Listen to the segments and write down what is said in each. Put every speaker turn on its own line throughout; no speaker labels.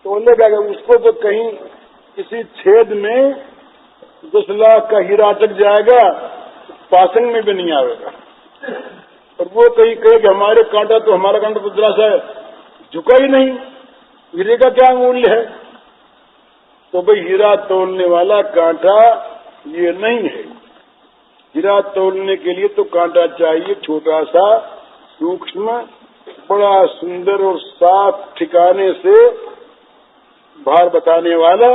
तोलेगा उसको तो कहीं किसी छेद में 10 लाख का हीरा अटक जाएगा, पासिंग में भी नहीं आएगा। और वो कहीं कहे कि हमारे कांटा तो हमारा कांटा तो जरा सा झुका ही नहीं, हीरे का क्या मूल्य है। तो भाई हीरा तोलने वाला कांटा ये नहीं है। हीरा तोलने के लिए तो कांटा चाहिए छोटा सा, सूक्ष्म, बड़ा सुंदर और साफ ठिकाने से भार बताने वाला।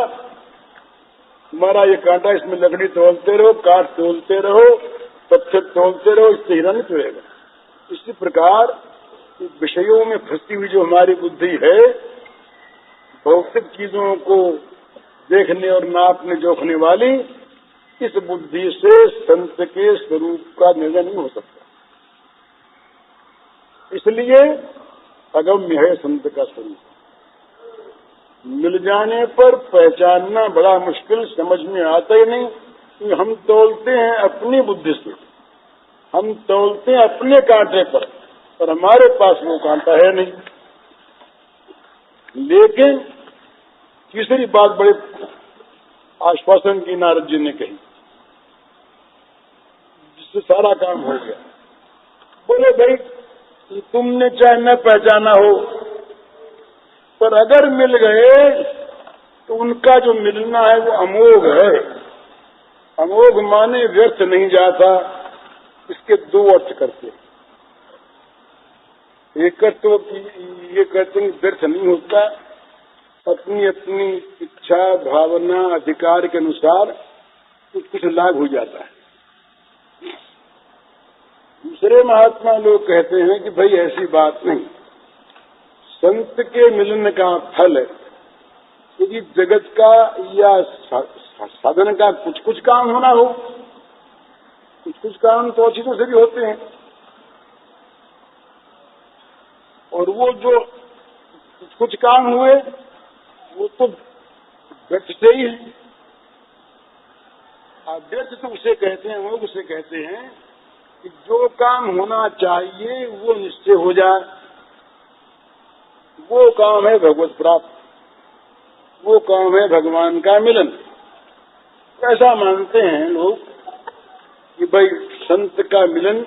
हमारा ये कांटा, इसमें लकड़ी तोलते रहो, काठ तोलते रहो, पत्थर तोलते रहो, इससे हीरा नहीं तोलेगा। इसी प्रकार विषयों में फंसी हुई जो हमारी बुद्धि है, भौतिक चीजों को देखने और नापने जोखने वाली, इस बुद्धि से संत के स्वरूप का निर्णय नहीं हो सकता। इसलिए अगम्य है संत का स्वरूप। मिल जाने पर पहचानना बड़ा मुश्किल, समझ में आता ही नहीं कि हम तोलते हैं अपनी बुद्धि से, हम तोलते हैं अपने कांटे पर हमारे पास वो कांटा है नहीं। लेकिन तीसरी बात बड़े आश्वासन की नारद जी ने कही, जिससे सारा काम हो गया। बोले भाई तुमने चाहे न पहचाना हो, पर अगर मिल गए तो उनका जो मिलना है वो अमोघ है। अमोघ माने व्यर्थ नहीं जाता। इसके दो अर्थ करते हैं। एक तो ये कहते हैं व्यर्थ नहीं होता, अपनी अपनी इच्छा भावना अधिकार के अनुसार कुछ लाभ हो जाता है। दूसरे महात्मा लोग कहते हैं कि भाई ऐसी बात नहीं, संत के मिलन का फल यदि जगत का या साधन का कुछ कुछ काम होना हो, कुछ कुछ काम तो चीजों से भी होते हैं, और वो जो कुछ कुछ काम हुए वो तो व्यर्थ से ही है। व्यर्थ तो उसे कहते हैं, वो उसे कहते हैं कि जो काम होना चाहिए वो निश्चय हो जाए, वो काम है भगवत प्राप्त, वो काम है भगवान का मिलन। ऐसा मानते हैं लोग कि भाई संत का मिलन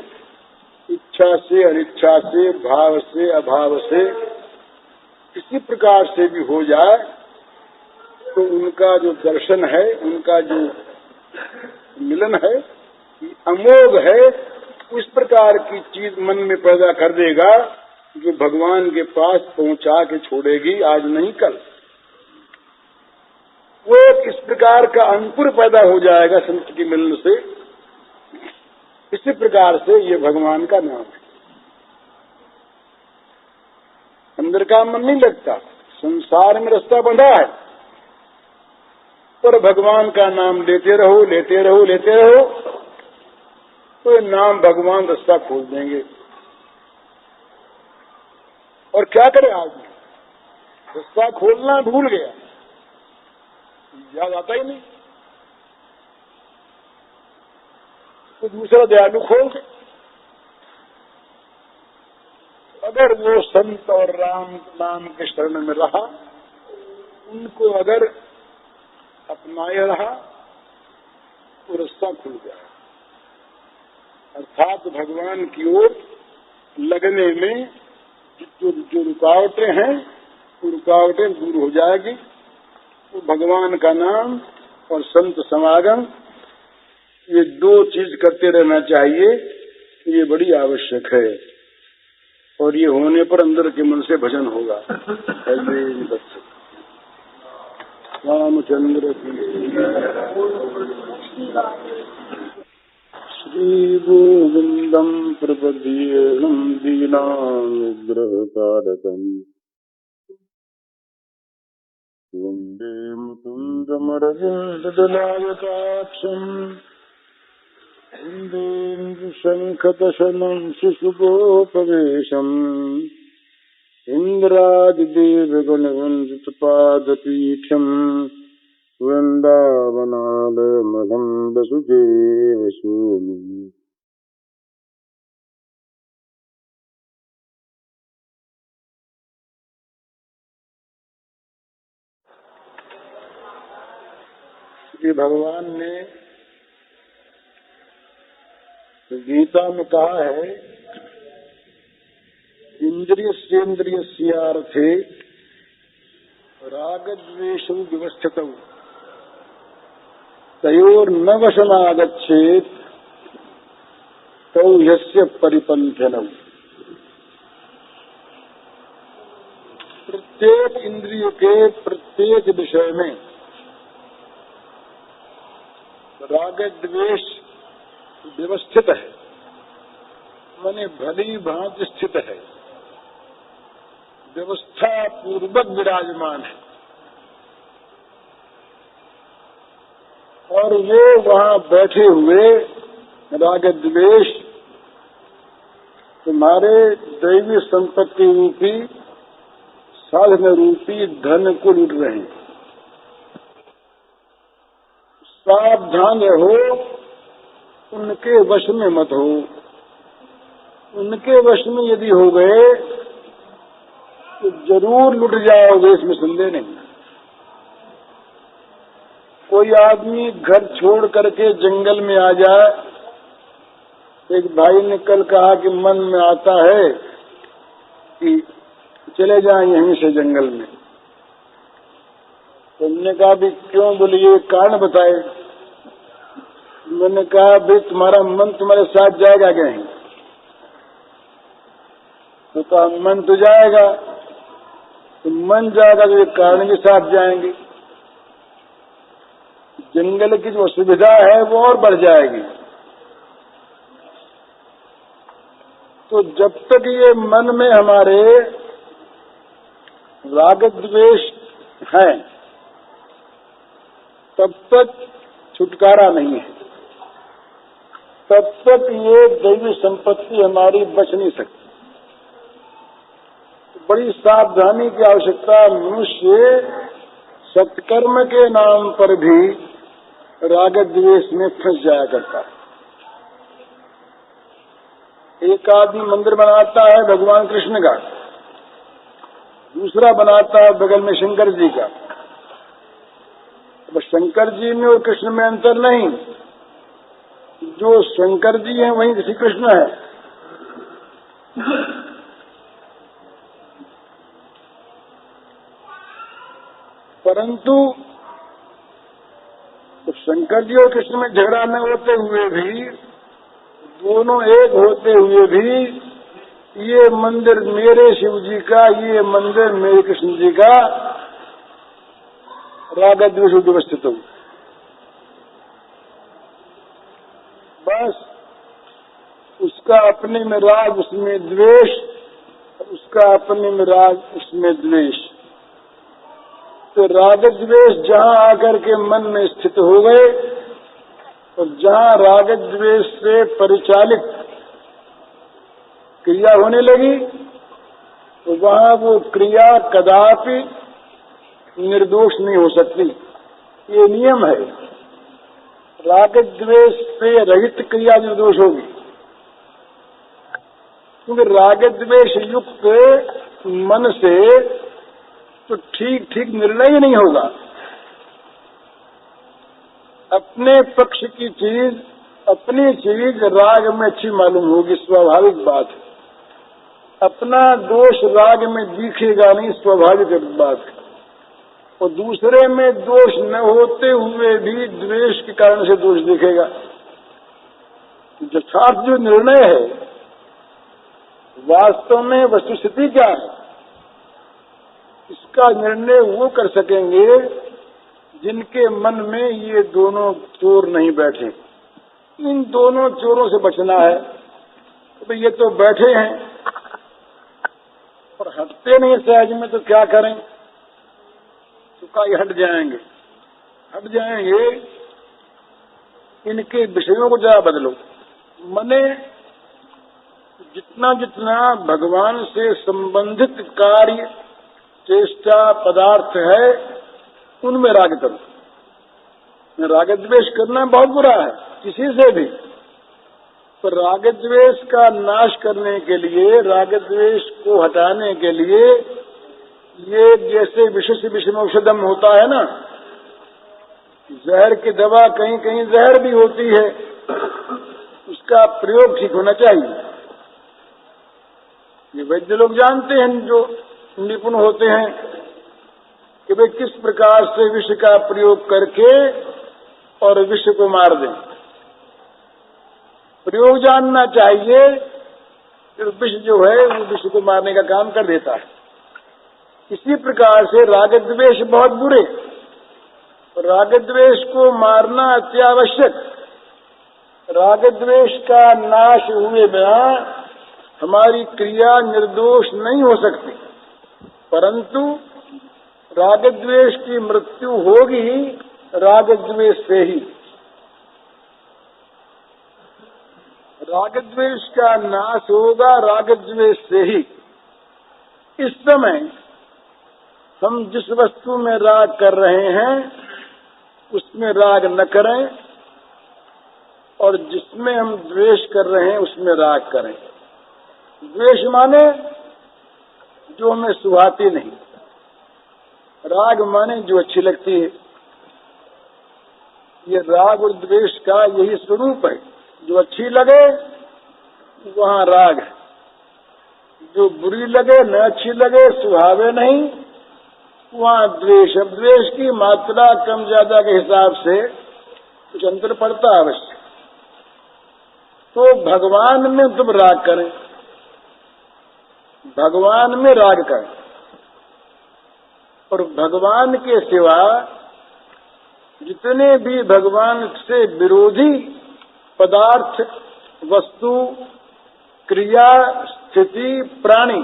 इच्छा से अनिच्छा से, भाव से अभाव से, किसी प्रकार से भी हो जाए तो उनका जो दर्शन है, उनका जो मिलन है अमोघ है। उस प्रकार की चीज मन में पैदा कर देगा जो भगवान के पास पहुंचा के छोड़ेगी आज नहीं कल। वो इस प्रकार का अंकुर पैदा हो जाएगा संत के मिलन से। इसी प्रकार से ये भगवान का नाम है। अंदर का मन नहीं लगता, संसार में रास्ता बंधा है, पर भगवान का नाम लेते रहो लेते रहो लेते रहो तो ये नाम भगवान रास्ता खोल देंगे। और क्या करे आदमी, रास्ता खोलना भूल गया, याद आता ही नहीं, तो दूसरा दयालु खोल दे। अगर वो संत और राम नाम के शरण में रहा, उनको अगर अपनाए रहा तो रास्ता खुल गया। अर्थात भगवान की ओर लगने में जो रुकावटें हैं वो रुकावटें दूर हो जाएगी। तो भगवान का नाम और संत समागम, ये दो चीज करते रहना चाहिए, ये बड़ी आवश्यक है। और ये होने पर अंदर के मन से भजन होगा। रामचंद्र की श्री गोविंदम प्रपद्येहं दीनानुग्रह कारकम् वन्दे मुकुन्दमरविन्ददलायताक्षम् इन्दुशङ्खदशनं शिशुगोपवेशम् इन्द्रादिदेवगणवन्दितपादपीठम् वृन्दावनालयमलं वसुदेव सूनुम्। कि भगवान ने गीता में कहा है, इंद्रियस्येन्द्रियस्यार्थे रागद्वेषौ व्यवस्थितौ तयोर्न वशमागच्छेत् तौ ह्यस्य परिपन्थनौ। प्रत्येक इंद्रिय के प्रत्येक विषय में राग द्वेष व्यवस्थित है, माने भली भांति स्थित है, व्यवस्था पूर्वक विराजमान है। और ये वहां बैठे हुए राग द्वेष तुम्हारे दैवी संपत्ति रूपी साधन रूपी धन को लूट रहे हैं। सावधान रहो, उनके वश में मत हो। उनके वश में यदि हो गए तो जरूर लुट जाओगे, इसमें संदेह नहीं। कोई आदमी घर छोड़ करके जंगल में आ जाए, एक भाई ने कल कहा कि मन में आता है कि चले जाएं यहीं से जंगल में। तो हमने कहा भी क्यों? बोले ये कारण बताए। मैंने कहा भाई तुम्हारा मन तुम्हारे साथ जाएगा क्या? तो कहा मन तो जाएगा, तो मन जाएगा तो ये कारण के साथ जाएंगे। जंगल की जो सुविधा है वो और बढ़ जाएगी। तो जब तक ये मन में हमारे राग द्वेष है तब तक छुटकारा नहीं है, तब तक ये दैवी संपत्ति हमारी बच नहीं सकती। तो बड़ी सावधानी की आवश्यकता। मनुष्य सत्कर्म के नाम पर भी राग द्वेष में फंस जाया करता है। एक आदमी मंदिर बनाता है भगवान कृष्ण का, दूसरा बनाता है बगल में शंकर जी का। अब शंकर जी में और कृष्ण में अंतर नहीं, जो शंकर जी हैं वहीं श्री कृष्ण है। परंतु तो शंकर जी और कृष्ण में झगड़ा न होते हुए भी, दोनों एक होते हुए भी, ये मंदिर मेरे शिव जी का, ये मंदिर मेरे कृष्ण जी का, राग द्वेष व्यवस्थित हो। बस उसका अपने में राग, उसमें द्वेष, उसका अपने में राग, उसमें द्वेष। तो राग द्वेष जहां आकर के मन में स्थित हो गए, और जहां राग द्वेष से परिचालित क्रिया होने लगी, तो वहां वो क्रिया कदापि निर्दोष नहीं हो सकती। ये नियम है, राग द्वेष से रहित क्रिया निर्दोष होगी, क्योंकि राग द्वेष युक्त मन से तो ठीक ठीक निर्णय ही नहीं होगा। अपने पक्ष की चीज, अपनी चीज राग में अच्छी मालूम होगी, स्वाभाविक बात है। अपना दोष राग में दिखेगा नहीं, स्वाभाविक बात है। और दूसरे में दोष न होते हुए भी द्वेष के कारण से दोष दिखेगा। यथार्थ जो निर्णय है, वास्तव में वस्तुस्थिति क्या है, इसका निर्णय वो कर सकेंगे जिनके मन में ये दोनों चोर नहीं बैठे। इन दोनों चोरों से बचना है। तो ये तो बैठे हैं और हटते नहीं सहज में, तो क्या करें? तो कहीं हट जाएंगे। इनके विषयों को जरा बदलो। मने जितना जितना भगवान से संबंधित कार्य, चेष्टा, पदार्थ है, उनमें राग करो। राग द्वेष करना बहुत बुरा है किसी से भी। तो राग द्वेष का नाश करने के लिए, राग द्वेष को हटाने के लिए, ये जैसे विषय से विषम औषधम होता है ना, जहर की दवा कहीं कहीं जहर भी होती है, उसका प्रयोग ठीक होना चाहिए। ये वैद्य लोग जानते हैं, जो निपुण होते हैं, कि वे किस प्रकार से विष का प्रयोग करके और विष को मार दें। प्रयोग जानना चाहिए, फिर विष जो है वो विष को मारने का काम कर देता है। इसी प्रकार से राग द्वेष बहुत बुरे, राग द्वेष को मारना अत्यावश्यक। राग द्वेष का नाश हुए बिना हमारी क्रिया निर्दोष नहीं हो सकती, परंतु राग द्वेष की मृत्यु होगी राग द्वेष से ही। राग द्वेष का नाश होगा राग द्वेष से ही। इस समय हम जिस वस्तु में राग कर रहे हैं उसमें राग न करें, और जिसमें हम द्वेष कर रहे हैं उसमें राग करें। द्वेष माने जो हमें सुहाती नहीं, राग माने जो अच्छी लगती है। ये राग और द्वेष का यही स्वरूप है। जो अच्छी लगे वहाँ राग है, जो बुरी लगे न अच्छी लगे सुहावे नहीं वहाँ द्वेष। अब द्वेष की मात्रा कम ज्यादा के हिसाब से कुछ अंतर पड़ता है अवश्य। तो भगवान में तुम राग करें, भगवान में राग करें, और भगवान के सिवा जितने भी भगवान से विरोधी पदार्थ, वस्तु, क्रिया, स्थिति, प्राणी,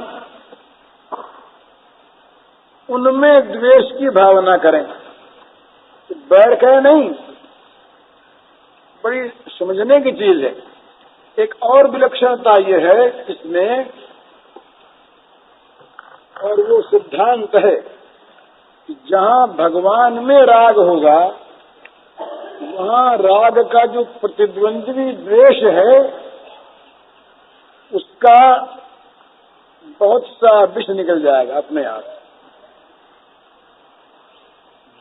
उनमें द्वेष की भावना करें। बैठ कर नहीं, बड़ी समझने की चीज है। एक और विलक्षणता यह है इसमें, और वो सिद्धांत है कि जहाँ भगवान में राग होगा वहाँ राग का जो प्रतिद्वंद्वी द्वेष है उसका बहुत सा विष निकल जाएगा अपने आप।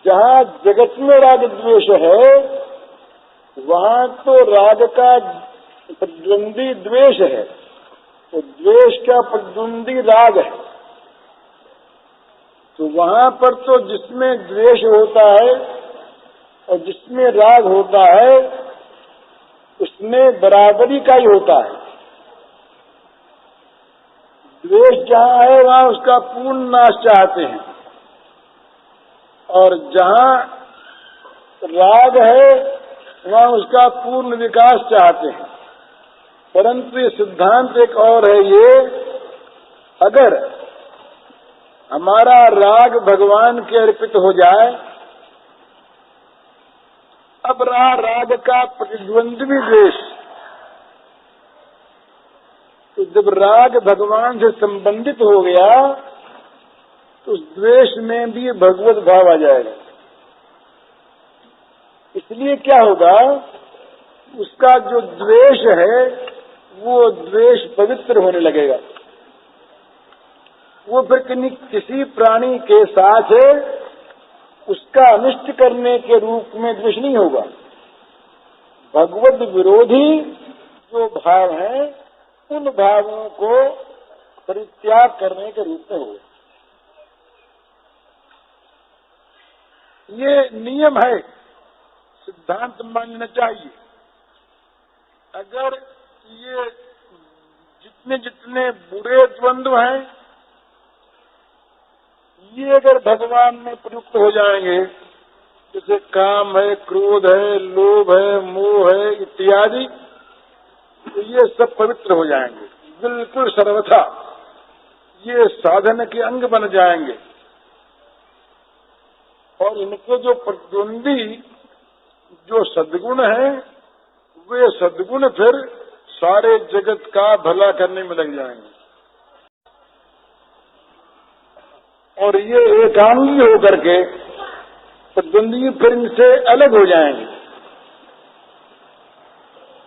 जहाँ जगत में राग द्वेष है वहाँ तो राग का प्रतिद्वंदी द्वेष है, तो द्वेष का प्रतिद्वंदी राग है। तो वहाँ पर तो जिसमें द्वेष होता है और जिसमें राग होता है उसमें बराबरी का ही होता है। द्वेष जहाँ है वहाँ उसका पूर्ण नाश चाहते हैं, और जहाँ राग है वहाँ उसका पूर्ण विकास चाहते हैं। परंतु ये सिद्धांत एक और है, ये अगर हमारा राग भगवान के अर्पित हो जाए, अब रहा राग का प्रतिद्वंद्वी द्वेष, तो जब राग भगवान से संबंधित हो गया तो उस द्वेष में भी भगवत भाव आ जाएगा। इसलिए क्या होगा, उसका जो द्वेष है वो द्वेष पवित्र होने लगेगा। वो फिर किसी प्राणी के साथ उसका अनिष्ट करने के रूप में द्वेष नहीं होगा। भगवत विरोधी जो भाव है उन भावों को परित्याग करने के रूप में होगा। ये नियम है, सिद्धांत मानना चाहिए। अगर ये जितने जितने बुरे द्वंद्व हैं ये अगर भगवान में प्रयुक्त हो जाएंगे, जैसे काम है, क्रोध है, लोभ है, मोह है इत्यादि, तो ये सब पवित्र हो जाएंगे बिल्कुल सर्वथा। ये साधन के अंग बन जाएंगे, और इनके जो प्रतिद्वंदी जो सद्गुण है वे सद्गुण फिर सारे जगत का भला करने में लग जाएंगे, और ये एकांगी होकर के प्रतिद्वंदी फिर इनसे अलग हो जाएंगे।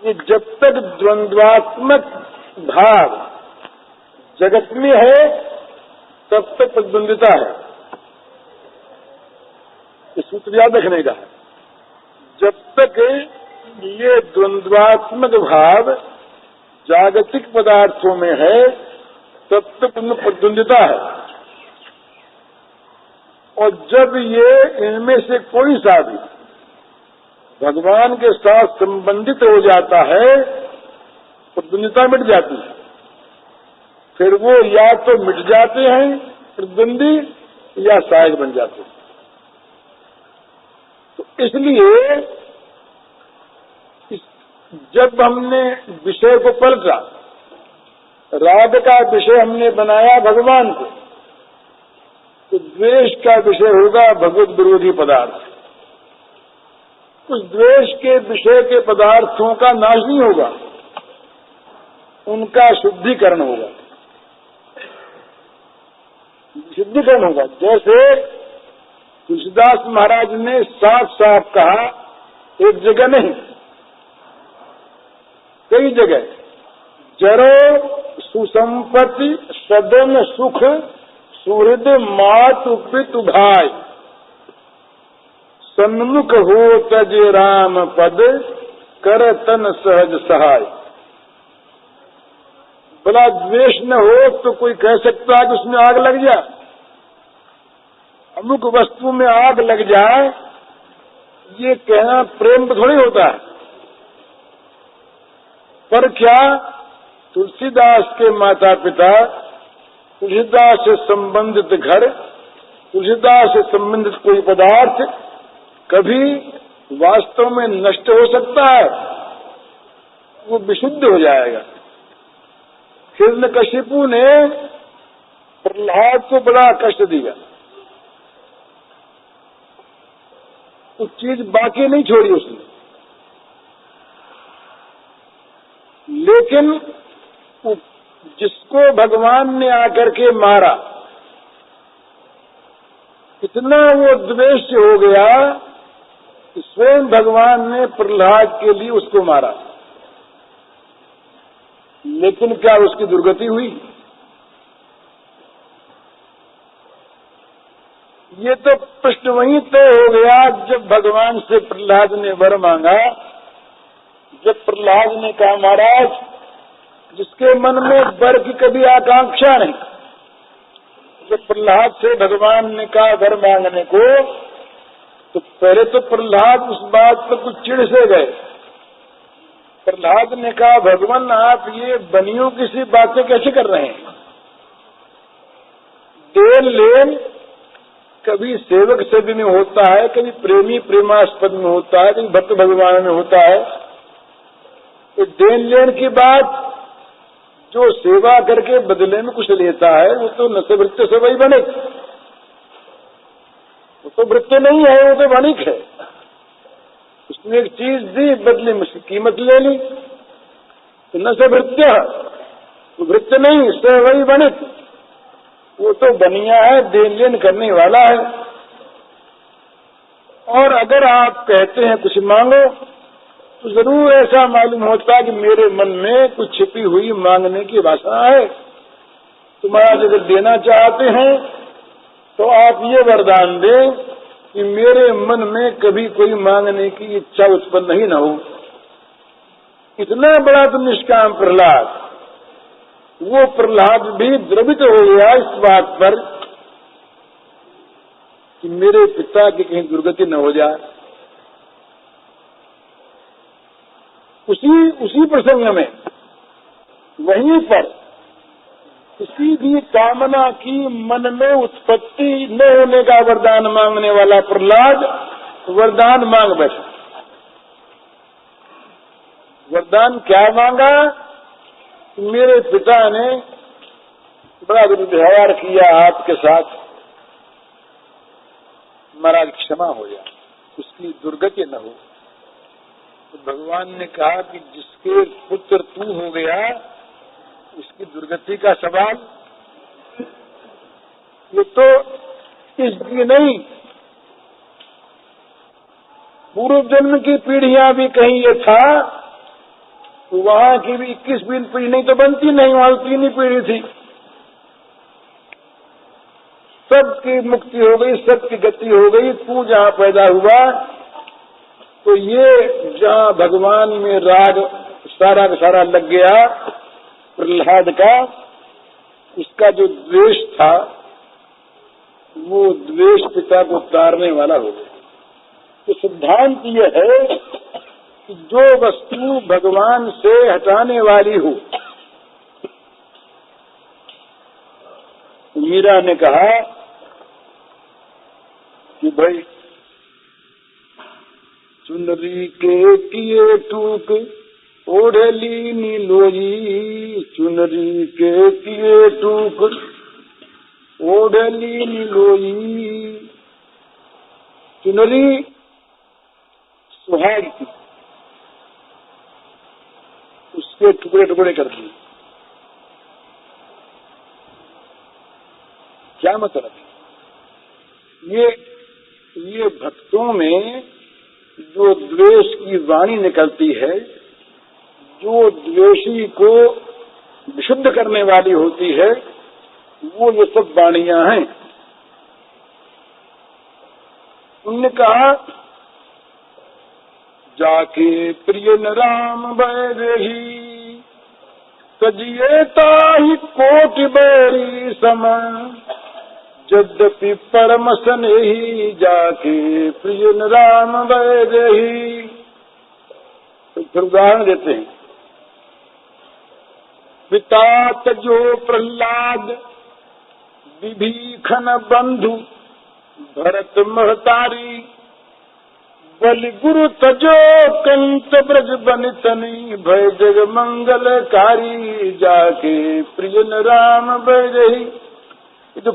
ये जब तक द्वंद्वात्मक भाव जगत में है तब तक प्रतिद्वंदिता है। ये सूत्र याद रखने का है। तक ये द्वंद्वात्मक भाव जागतिक पदार्थों में है तब तक उनमें प्रतिद्वंदिता है, और जब ये इनमें से कोई सा भी भगवान के साथ संबंधित हो जाता है प्रतिद्वंदिता मिट जाती है। फिर वो या तो मिट जाते हैं प्रतिद्वंदी या सहायक बन जाते हैं। तो इसलिए जब हमने विषय को पलटा, राग का विषय हमने बनाया भगवान को, तो द्वेष का विषय होगा भगवत विरोधी पदार्थ। उस द्वेष के विषय के पदार्थों का नाश नहीं होगा, उनका शुद्धिकरण होगा। शुद्धिकरण होगा जैसे तुलसीदास महाराज ने साफ साफ कहा, एक जगह नहीं कई जगह, जरो सुसंपत्ति सदन सुख सुहृद मातु पितु भाई, सन्मुख हो तज राम पद कर तन सहज सहाय। भला द्वेष न हो तो कोई कह सकता है कि उसमें आग लग जाए, अमुक वस्तु में आग लग जाए, ये कहना प्रेम थोड़ी होता है। पर क्या तुलसीदास के माता पिता, तुलसीदास से संबंधित घर, तुलसीदास से संबंधित कोई पदार्थ कभी वास्तव में नष्ट हो सकता है? वो विशुद्ध हो जाएगा। हिरण्यकशिपु ने प्रहलाद को बड़ा कष्ट दिया, कुछ चीज बाकी नहीं छोड़ी उसने, लेकिन जिसको भगवान ने आकर के मारा, इतना वो द्वेष हो गया कि स्वयं भगवान ने प्रहलाद के लिए उसको मारा। लेकिन क्या उसकी दुर्गति हुई? ये तो प्रश्न वहीं तय हो गया जब भगवान से प्रहलाद ने वर मांगा। जब प्रहलाद ने कहा, महाराज जिसके मन में वर की कभी आकांक्षा नहीं, जब प्रहलाद से भगवान ने कहा वर मांगने को, तो पहले तो प्रहलाद उस बात पर कुछ चिढ़ से गए। प्रहलाद ने कहा, भगवान आप ये बनियों की सी बातें कैसे कर रहे हैं? देन लेन कभी सेवक सेवी में होता है, कभी प्रेमी प्रेमास्पद में होता है, कभी भक्त भगवान में होता है। तो देन लेन की बात, जो सेवा करके बदले में कुछ लेता है वो तो न से वृत्त से वही बने, वो तो वृत्त नहीं है, वो तो वणिक है। उसने एक चीज दी, बदले में उसकी कीमत ले ली, तो न से वृत्य, तो वृत्त नहीं, से वही वणिक, वो तो बनिया है, देन लेन करने वाला है। और अगर आप कहते हैं कुछ मांगो, तो जरूर ऐसा मालूम होता है कि मेरे मन में कुछ छिपी हुई मांगने की वासना है। तुम्हारा अगर देना चाहते हैं तो आप ये वरदान दें कि मेरे मन में कभी कोई मांगने की इच्छा उत्पन्न ही न हो। इतना बड़ा तो निष्काम प्रहलाद, वो प्रहलाद भी द्रवित हो गया इस बात पर कि मेरे पिता की कहीं दुर्गति न हो जाए। उसी प्रसंग में वहीं पर किसी भी कामना की मन में उत्पत्ति न होने का वरदान मांगने वाला प्रहलाद वरदान मांग बैठा। वरदान क्या मांगा? मेरे पिता ने बड़ा दुर्व्यवहार किया आपके साथ, महाराज क्षमा हो जाए, उसकी दुर्गति न हो। तो भगवान ने कहा कि जिसके पुत्र तू हो गया उसकी दुर्गति का सवाल, ये तो इसकी नहीं, पूर्व जन्म की पीढ़ियां भी कहीं ये था, तो वहां की भी 21 पीढ़ी नहीं तो बनती नहीं, वहां 3 ही पीढ़ी थी। सबकी मुक्ति हो गई, सबकी गति हो गई। तू जहां पैदा हुआ तो ये जहाँ भगवान में राग सारा का सारा लग गया प्रहलाद का, उसका जो द्वेष था वो द्वेष पिता को उतारने वाला हो गया। तो सिद्धांत यह है कि जो वस्तु भगवान से हटाने वाली हो, मीरा ने कहा कि भाई चुनरी के किए टूक ओढ़ली नीलोई, चुनरी के किए टूक ओढ़ली नीलोई। चुनरी सुहाग की, उसके टुकड़े टुकड़े कर दिए। क्या मतलब है? ये भक्तों में जो द्वेष की वाणी निकलती है, जो द्वेषी को विशुद्ध करने वाली होती है, वो ये सब वाणियां हैं। उनने कहा जाके प्रिय न राम बैरही, तजिए ताहि कोटि बैरी सम, यद्यपि परम स्नेही जाके प्रिय न राम बैरही। तो फिर उदाहरण देते हैं, पिता तजो प्रहलाद विभीषण बंधु भरत महतारी, बलि गुरु तजो कंत ब्रज बनितनी, भय जग मंगलकारी जाके प्रिय न राम बैरही। ये जो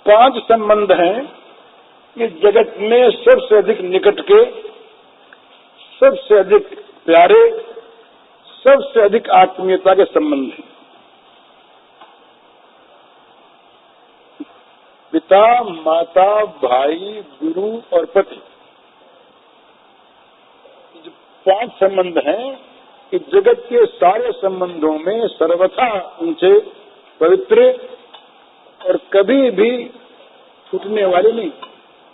5 संबंध हैं, ये जगत में सबसे अधिक निकट के, सबसे अधिक प्यारे, सबसे अधिक आत्मीयता के संबंध हैं। पिता, माता, भाई, गुरु और पति, जो 5 संबंध हैं, कि जगत के सारे संबंधों में सर्वथा ऊंचे, पवित्र और कभी भी छूटने वाले नहीं,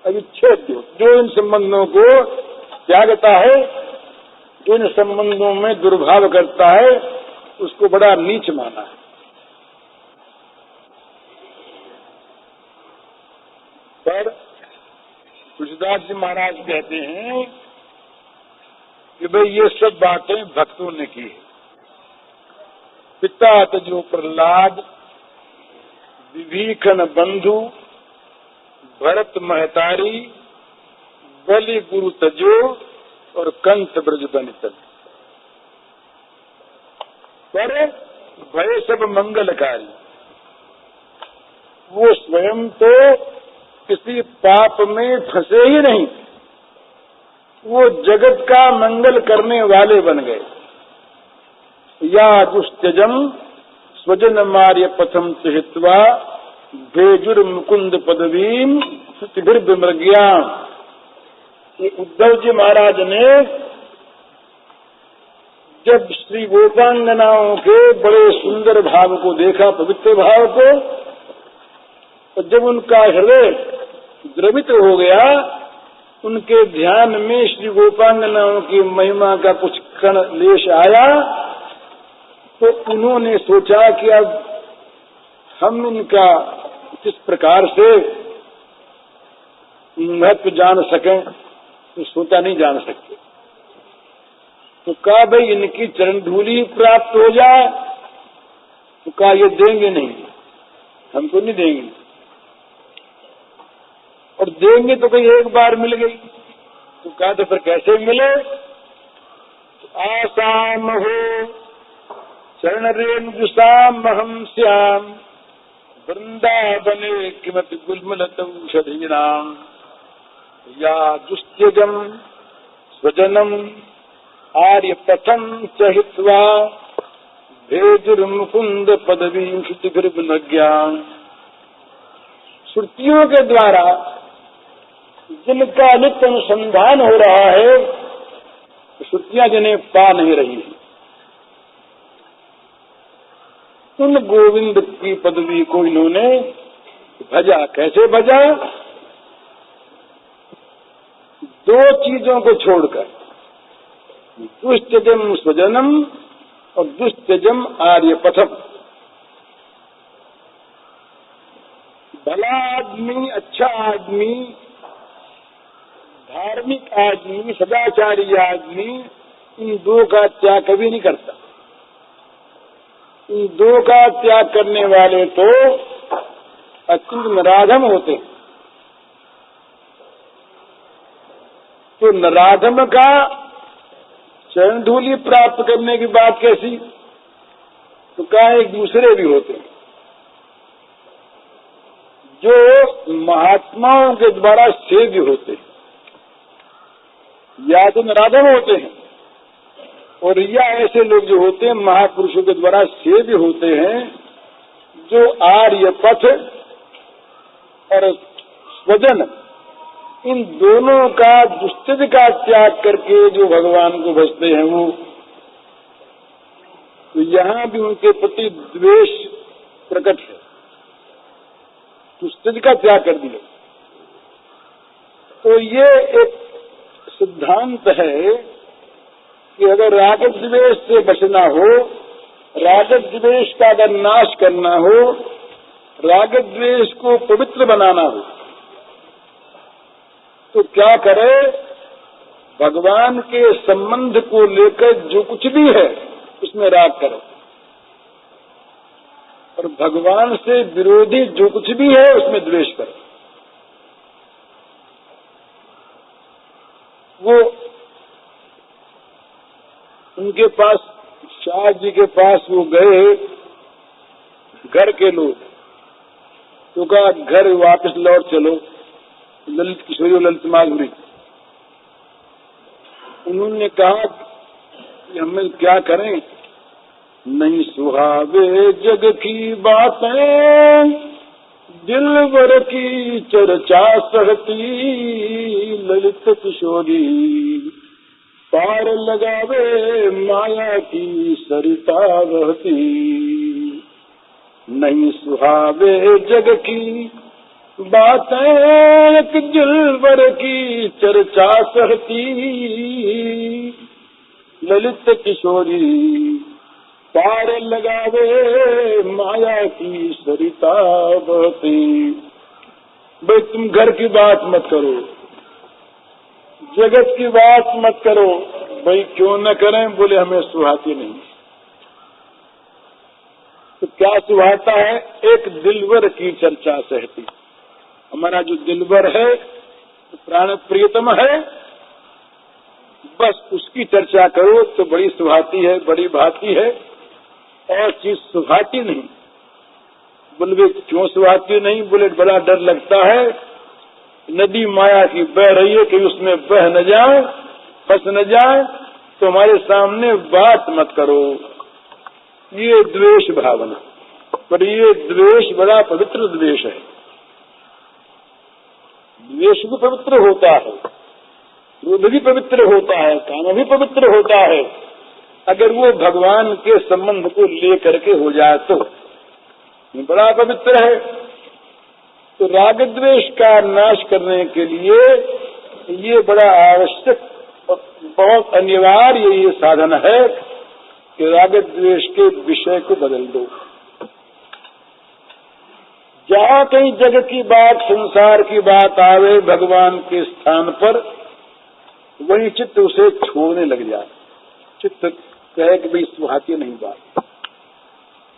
अविच्छेद्य। जो इन संबंधों को त्यागता है, जो इन संबंधों में दुर्भाव करता है, उसको बड़ा नीच माना है। पर तुलसीदास जी महाराज कहते हैं कि भाई ये सब बातें भक्तों ने की है। पिता तजो प्रहलाद विभीषण बंधु भरत महतारी, बलि गुरु तजो और कंस ब्रज बनितन। पर भय सब मंगलकारी, वो स्वयं तो किसी पाप में फंसे ही नहीं, वो जगत का मंगल करने वाले बन गए। या दुष्त्यजम स्वजन मार्य पथम चिहित्वा, भेजुर मुकुंद पदवीम श्रुतिभिर्विमृग्याम। ये उद्धव जी महाराज ने जब श्री गोपांगनाओं के बड़े सुंदर भाव को देखा, पवित्र भाव को, तो जब उनका हृदय द्रवित हो गया, उनके ध्यान में श्री गोपांगनाओं की महिमा का कुछ कण लेश आया, तो उन्होंने सोचा कि अब हम इनका किस प्रकार से महत्व जान सकें, तो सोचा नहीं जान सकते। तो कहा भाई इनकी चरण धूलि प्राप्त हो जाए, तो कहा ये देंगे नहीं, हमको नहीं देंगे, और देंगे तो कहीं एक बार मिल गई। तो कहा तो फिर कैसे मिले? तो आसाम हो चरण रेणुजुषाम महम श्याम, वृंदावने किमपि गुल्मलतौषधीनाम, या दुस्त्यजम स्वजनम आर्य पथम चहित्वा, भेजुर्मुकुंद पदवीं श्रुतिभिर्विमृग्याम। श्रुतियों के द्वारा जिनका नित्य अनुसंधान हो रहा है, श्रुतियां जिन्हें पा नहीं रही हैं, उन गोविंद की पदवी को इन्होंने भजा। कैसे भजा? 2 चीजों को छोड़कर। दुष्त्यजम स्वजनम और दुष्त्यजम आर्यपथम। भला आदमी, अच्छा आदमी, धार्मिक आदमी, सदाचारी आदमी इन दो का त्याग कभी नहीं करता। इन दो का त्याग करने वाले तो अत्यंत नराधम होते हैं। तो नराधम का चरण धूलि प्राप्त करने की बात कैसी? तो कहा एक दूसरे भी होते हैं जो महात्माओं के द्वारा सेव्य होते हैं, या तो नराधम होते हैं और या ऐसे लोग जो होते हैं महापुरुषों के द्वारा सेव्य होते हैं, जो आर्य पथ और स्वजन इन दोनों का दुष्टज का त्याग करके जो भगवान को भजते हैं वो, तो यहाँ भी उनके प्रति द्वेष प्रकट है। दुष्टज का त्याग कर दिया। तो ये एक सिद्धांत है कि अगर राग द्वेष से बचना हो, राग द्वेष का अगर नाश करना हो, राग द्वेष को पवित्र बनाना हो, तो क्या करे? भगवान के संबंध को लेकर जो कुछ भी है उसमें राग करो, और भगवान से विरोधी जो कुछ भी है उसमें द्वेष करो। वो उनके पास, शाह जी के पास वो गए घर के लोग, तो कहा घर वापस लौट चलो, ललित किशोरी और ललित माधुरी। उन्होंने कहा कि हमें क्या करें, नहीं सुहावे जग की बातें, दिलवर की चर्चा सहती, ललित किशोरी पार लगावे माया की सरिता बहती। नहीं सुहावे जग की बातें, दिलवर की चर्चा सहती, ललित किशोरी पार लगावे माया की सरिता बहती। भाई तुम घर की बात मत करो, जगत की बात मत करो। भाई क्यों न करें? बोले हमें सुहाती नहीं। तो क्या सुहाता है? एक दिलवर की चर्चा सहती। हमारा जो दिलवर है, तो प्राण प्रियतम है, बस उसकी चर्चा करो तो बड़ी सुहाती है, बड़ी भाती है, और चीज सुहाती नहीं। बोले क्यों सुहाती नहीं? बोले बड़ा डर लगता है, नदी माया की बह रही है कि उसमें बह न जाए, फंस न जाए, तो हमारे सामने बात मत करो। ये द्वेष भावना, पर ये द्वेष बड़ा पवित्र द्वेष है। द्वेष भी पवित्र होता है, क्रोध भी पवित्र होता है, काम भी पवित्र होता है, अगर वो भगवान के संबंध को लेकर के हो जाए तो बड़ा पवित्र है। तो राग द्वेष का नाश करने के लिए ये बड़ा आवश्यक और बहुत अनिवार्य ये साधन है कि राग द्वेष के विषय को बदल दो। जहाँ कहीं जगत की बात, संसार की बात आवे भगवान के स्थान पर, वही चित्त उसे छोड़ने लग जाए। चित्त कहे कि भाई सुहाती नहीं बात,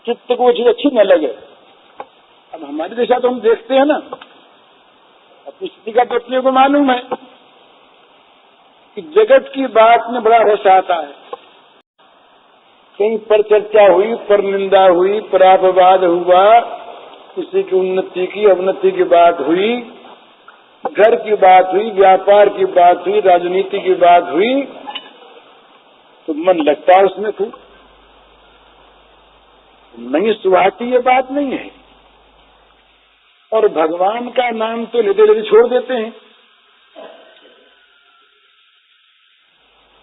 चित्त को वो चीज अच्छी न लगे। अब हमारी दिशा तो हम देखते हैं ना, अपनी स्थिति का तो अपने को मालूम है कि जगत की बात में बड़ा रस आता है। कहीं पर चर्चा हुई, पर निंदा हुई, पर अपवाद हुआ, किसी की उन्नति की अवनति की बात हुई, घर की बात हुई, व्यापार की बात हुई, राजनीति की बात हुई, तो मन लगता है उसमें खूब। नहीं सुहाती ये बात नहीं है। और भगवान का नाम तो लेते लेते छोड़ देते हैं।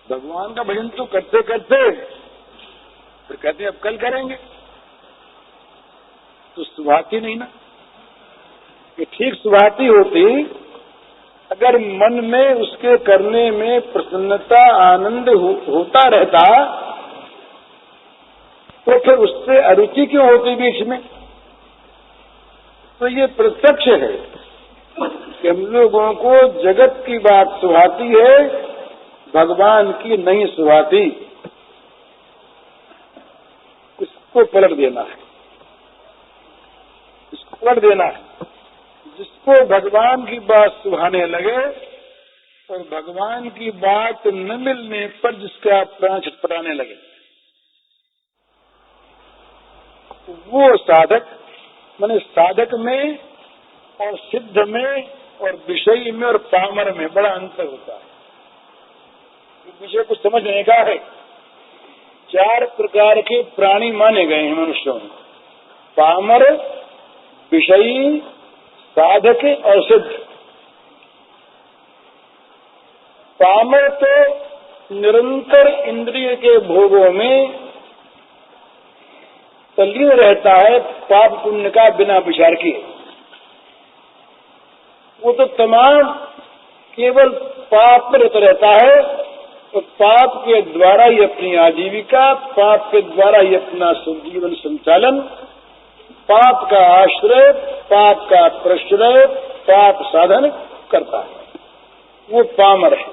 भगवान का भजन तो करते करते फिर कहते हैं अब कल करेंगे, तो सुहाती नहीं ना। ये ठीक सुहाती होती अगर मन में उसके करने में प्रसन्नता आनंद होता रहता तो फिर उससे अरुचि क्यों होती बीच में? तो ये प्रत्यक्ष है कि हम लोगों को जगत की बात सुहाती है, भगवान की नहीं सुहाती। इसको पलट देना है, इसको पलट देना है। जिसको भगवान की बात सुहाने लगे और भगवान की बात न मिलने पर जिसका प्राण छटपटाने लगे, वो साधक, माने साधक में और सिद्ध में और विषयी में और पामर में बड़ा अंतर होता है। विषय को समझने का है। 4 प्रकार के प्राणी माने गए हैं मनुष्यों में, पामर, विषयी, साधक और सिद्ध। पामर तो निरंतर इंद्रिय के भोगों में तल्लीन रहता है, पाप पुण्य का बिना विचार किए। वो तो तमाम केवल पाप में रहता है, तो पाप के द्वारा ही अपनी आजीविका, पाप के द्वारा ही अपना जीवन संचालन, पाप का आश्रय, पाप का प्रश्रय, पाप साधन करता है, वो पामर है।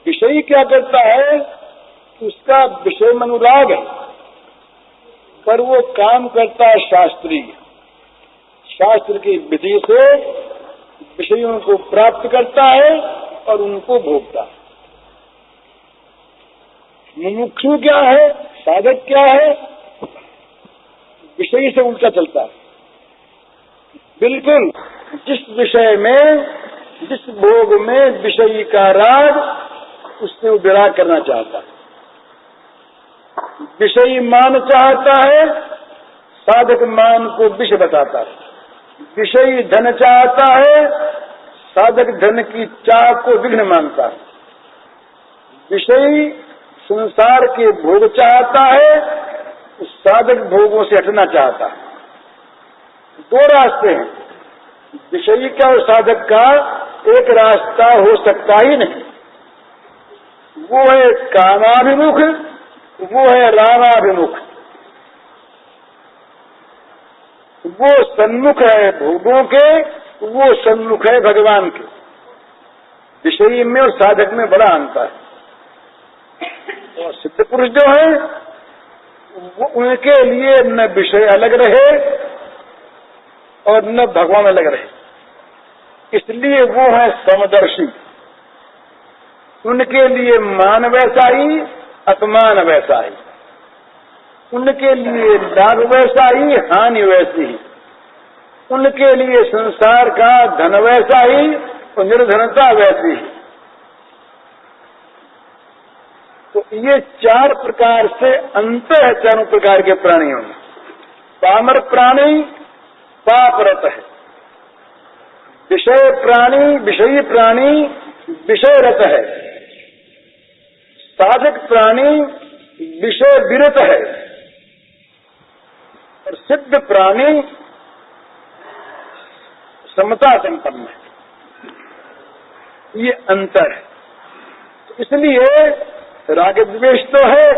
विषयी क्या करता है? उसका विषय में अनुराग है, पर वो काम करता है शास्त्रीय, शास्त्र की विधि से विषयों को प्राप्त करता है और उनको भोगता है। मुमुक्षु क्या है? साधक क्या है? विषय से उल्टा चलता है। बिल्कुल जिस विषय में, जिस भोग में विषयी का राग, उससे वो विराग करना चाहता है। विषयी मान चाहता है, साधक मान को विषय बताता है। विषयी धन चाहता है, साधक धन की चाह को विघ्न मानता है। विषयी संसार के भोग चाहता है, साधक भोगों से हटना चाहता है। 2 रास्ते हैं, विषयी का और साधक का एक रास्ता हो सकता ही नहीं। वो है कामाभिमुख, वो है रामाभिमुख। वो सन्मुख है भोगों के, वो सन्मुख है भगवान के। विषयी में और साधक में बड़ा अंतर है। और सिद्ध पुरुष जो है वो, उनके लिए न विषय अलग रहे और न भगवान अलग रहे, इसलिए वो है समदर्शी। उनके लिए मान वैसा ही, अपमान वैसा ही। उनके लिए लाभ वैसा ही, हानि वैसी ही। उनके लिए संसार का धन वैसा ही और निर्धनता वैसी ही। तो ये 4 प्रकार से अंतर है 4 प्रकार के प्राणियों में। पामर प्राणी पापरत है, विषय प्राणी, विषयी प्राणी विषयरत है, साधक प्राणी विषय विरत है और सिद्ध प्राणी समता संपन्न है। ये अंतर है। तो इसलिए राग द्वेष तो है,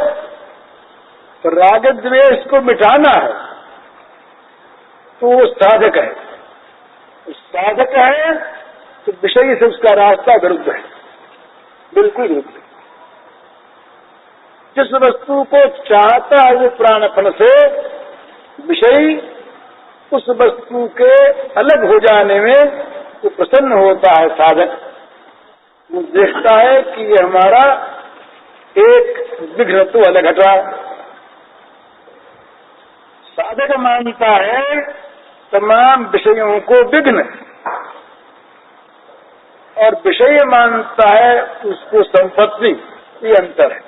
तो राग द्वेष को मिटाना है तो वो साधक है। तो साधक है तो विषय से उसका रास्ता विरुद्ध है, बिल्कुल विरुद्ध है। जिस वस्तु को चाहता है वो प्राणपन से विषयी, उस वस्तु के अलग हो जाने में वो प्रसन्न होता है साधक। वो देखता है कि ये हमारा एक विघ्न तो अलग हटा। साधक मानता है तमाम विषयों को विघ्न, और विषय मानता है उसको संपत्ति। ये अंतर है।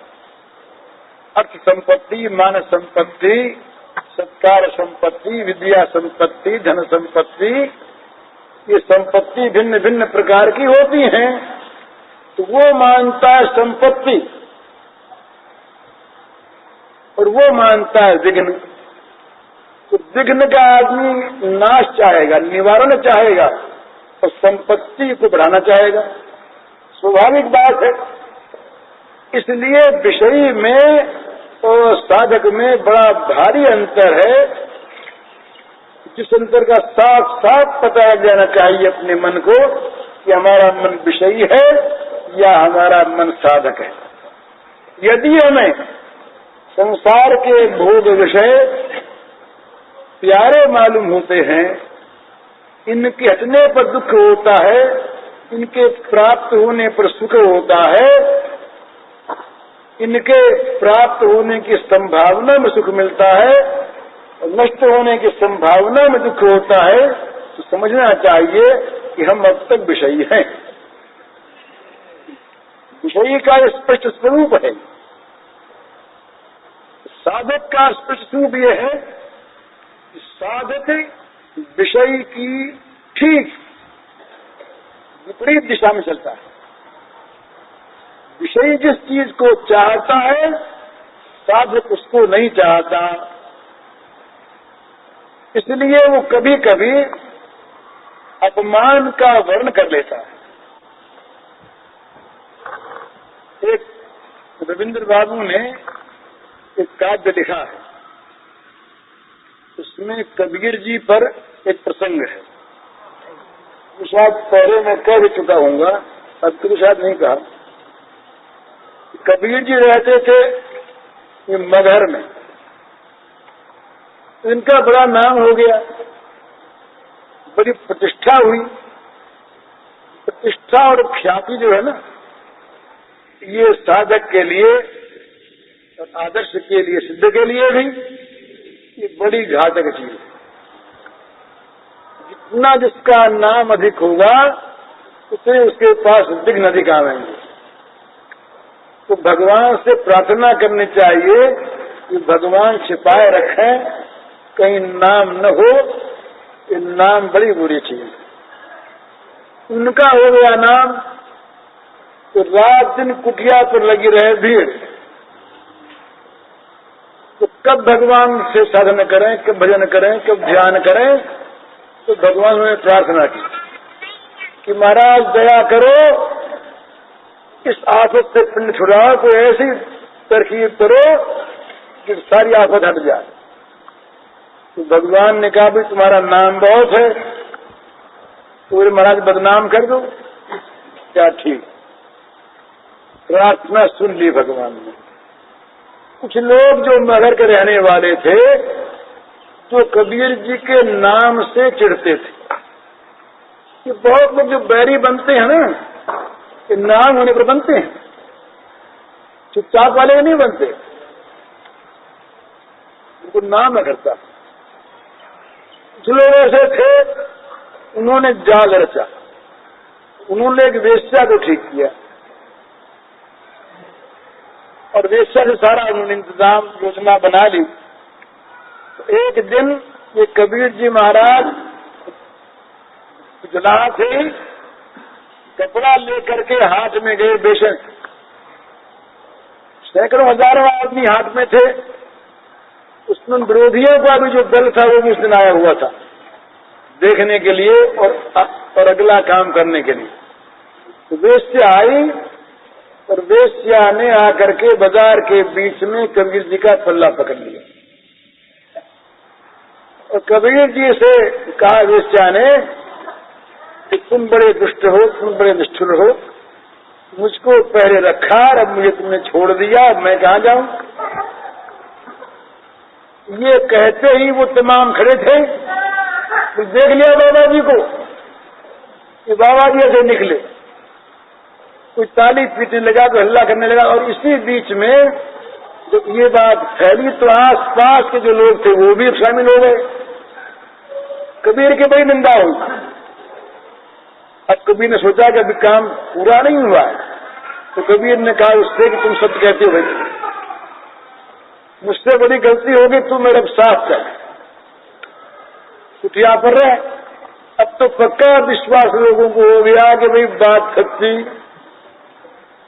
अर्थ संपत्ति, मान संपत्ति, सत्कार संपत्ति, विद्या संपत्ति, धन संपत्ति, ये संपत्ति भिन्न भिन्न प्रकार की होती हैं। तो वो मानता है संपत्ति और वो मानता है विघ्न। तो विघ्न का आदमी नाश चाहेगा, निवारण चाहेगा, और संपत्ति को बढ़ाना चाहेगा, स्वाभाविक बात है। इसलिए विषयी में और साधक में बड़ा भारी अंतर है, जिस अंतर का साफ साफ पता लग जाना चाहिए अपने मन को कि हमारा मन विषयी है या हमारा मन साधक है। यदि हमें संसार के भोग विषय प्यारे मालूम होते हैं, इनके हटने पर दुख होता है, इनके प्राप्त होने पर सुख होता है, इनके प्राप्त होने की संभावना में सुख मिलता है और नष्ट होने की संभावना में दुख होता है, तो समझना चाहिए कि हम अब तक विषयी हैं। विषयी का स्पष्ट स्वरूप है। साधक का स्पष्ट स्वरूप यह है कि साधक विषय की ठीक विपरीत दिशा में चलता है। विषय जिस चीज को चाहता है, साधक उसको नहीं चाहता। इसलिए वो कभी कभी अपमान का वर्ण कर लेता है। एक रविंद्र बाबू ने एक काव्य लिखा है, उसमें कबीर जी पर एक प्रसंग है। वो शायद पहले मैं कह भी चुका हूँगा, अब तो शायद नहीं कहा। कबीर जी रहते थे मगहर में, इनका बड़ा नाम हो गया, बड़ी प्रतिष्ठा हुई। प्रतिष्ठा और ख्याति जो है ना, ये साधक के लिए और आदर्श के लिए, सिद्ध के लिए भी ये बड़ी घातक चीज है। जितना जिसका नाम अधिक होगा, उतने उसके पास विघ्न अधिक आवेंगे। तो भगवान से प्रार्थना करनी चाहिए कि भगवान छिपाए रखें, कहीं नाम न हो। ये नाम बड़ी बुरी चीज है। उनका हो गया नाम तो रात दिन कुटिया पर लगी रहे भीड़। तो कब भगवान से साधन करें, कब भजन करें, कब ध्यान करें, तो भगवान ने प्रार्थना की कि महाराज दया करो, इस आफत से पिंड छुड़ाओ, कोई ऐसी तरकीब करो कि सारी आफत हट जाए। तो भगवान ने कहा भी तुम्हारा नाम बहुत है, तो महाराज बदनाम कर दो क्या? ठीक, प्रार्थना सुन ली भगवान ने। कुछ लोग जो मगहर के रहने वाले थे, जो कबीर जी के नाम से चिढ़ते थे। ये बहुत लोग जो बैरी बनते हैं ना, ये नाम होने पर बनते हैं, चुपचाप वाले नहीं बनते, उनको नाम है करता। कुछ लोग ऐसे थे, उन्होंने जाल रचा, उन्होंने एक वेश्या को ठीक किया और वेश्या से सारा उन्होंने इंतजाम योजना बना ली। तो एक दिन ये कबीर जी महाराज गुजरा थे, कपड़ा लेकर के हाथ में गए, बेशक सैकड़ों हजारों आदमी हाथ में थे। उसमें विरोधियों का भी जो दल था वो भी उस दिन आया हुआ था देखने के लिए और अगला काम करने के लिए। तो वेश्या आई और वेश्या ने आकर के बाजार के बीच में कबीर जी का पल्ला पकड़ लिया और कबीर जी से कहा वेश्या ने कि तुम बड़े दुष्ट हो, तुम बड़े निष्ठुर हो, मुझको पहले रखा और अब मुझे तुमने छोड़ दिया, अब मैं कहाँ जाऊं? ये कहते ही वो तमाम खड़े थे। तो देख लिया बाबा जी को कि बाबा जी ऐसे निकले, कोई ताली पीटने लगा, तो हल्ला करने लगा। और इसी बीच में जब ये बात फैली तो आस पास के जो लोग थे वो भी शामिल हो गए। कबीर की बड़ी निंदा हुई। अब कबीर ने सोचा कि अभी काम पूरा नहीं हुआ है, तो कबीर ने कहा उससे कि तुम सत्य कहते हो भाई, मुझसे बड़ी गलती होगी, तू मेरा साथ कर। कुटिया पर रहे। अब तो पक्का विश्वास लोगों को हो गया कि भाई बात सच्ची,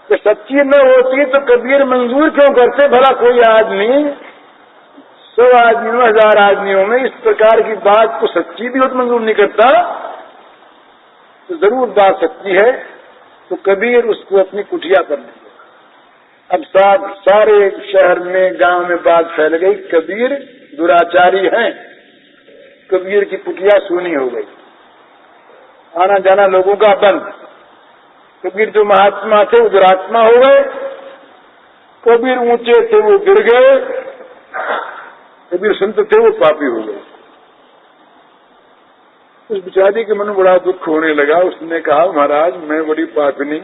कि सच्ची न होती तो कबीर मंजूर क्यों करते? भला कोई आदमी 100 आदमियों 1000 आदमियों में इस प्रकार की बात को सच्ची भी हो तो मंजूर नहीं करता। तो जरूर बात सच्ची है, तो कबीर उसको अपनी कुटिया पर ले गया। अब सारे शहर में, गांव में बात फैल गई, कबीर दुराचारी हैं। कबीर की कुटिया सूनी हो गई, आना जाना लोगों का बंद। कबीर जो महात्मा थे वो दुरात्मा हो गए, कबीर ऊंचे थे वो गिर गए, कबीर संत थे वो पापी हो गए। उस बेचारी के मन में बड़ा दुख होने लगा। उसने कहा, महाराज मैं बड़ी पापिनी,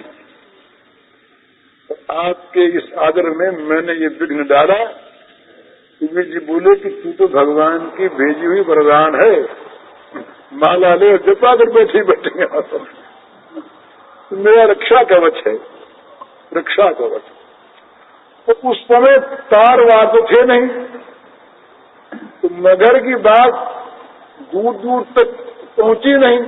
आपके इस आदर में मैंने ये विघ्न डाला। कबीर जी बोले कि तू तो भगवान की भेजी हुई वरदान है, माला ले जपा कर बैठी बैठेगा, तो मेरा रक्षा कवच है, रक्षा कवच। तो उस समय तार वार तो थे नहीं, तो मगर की बात दूर दूर तक पहुंची नहीं।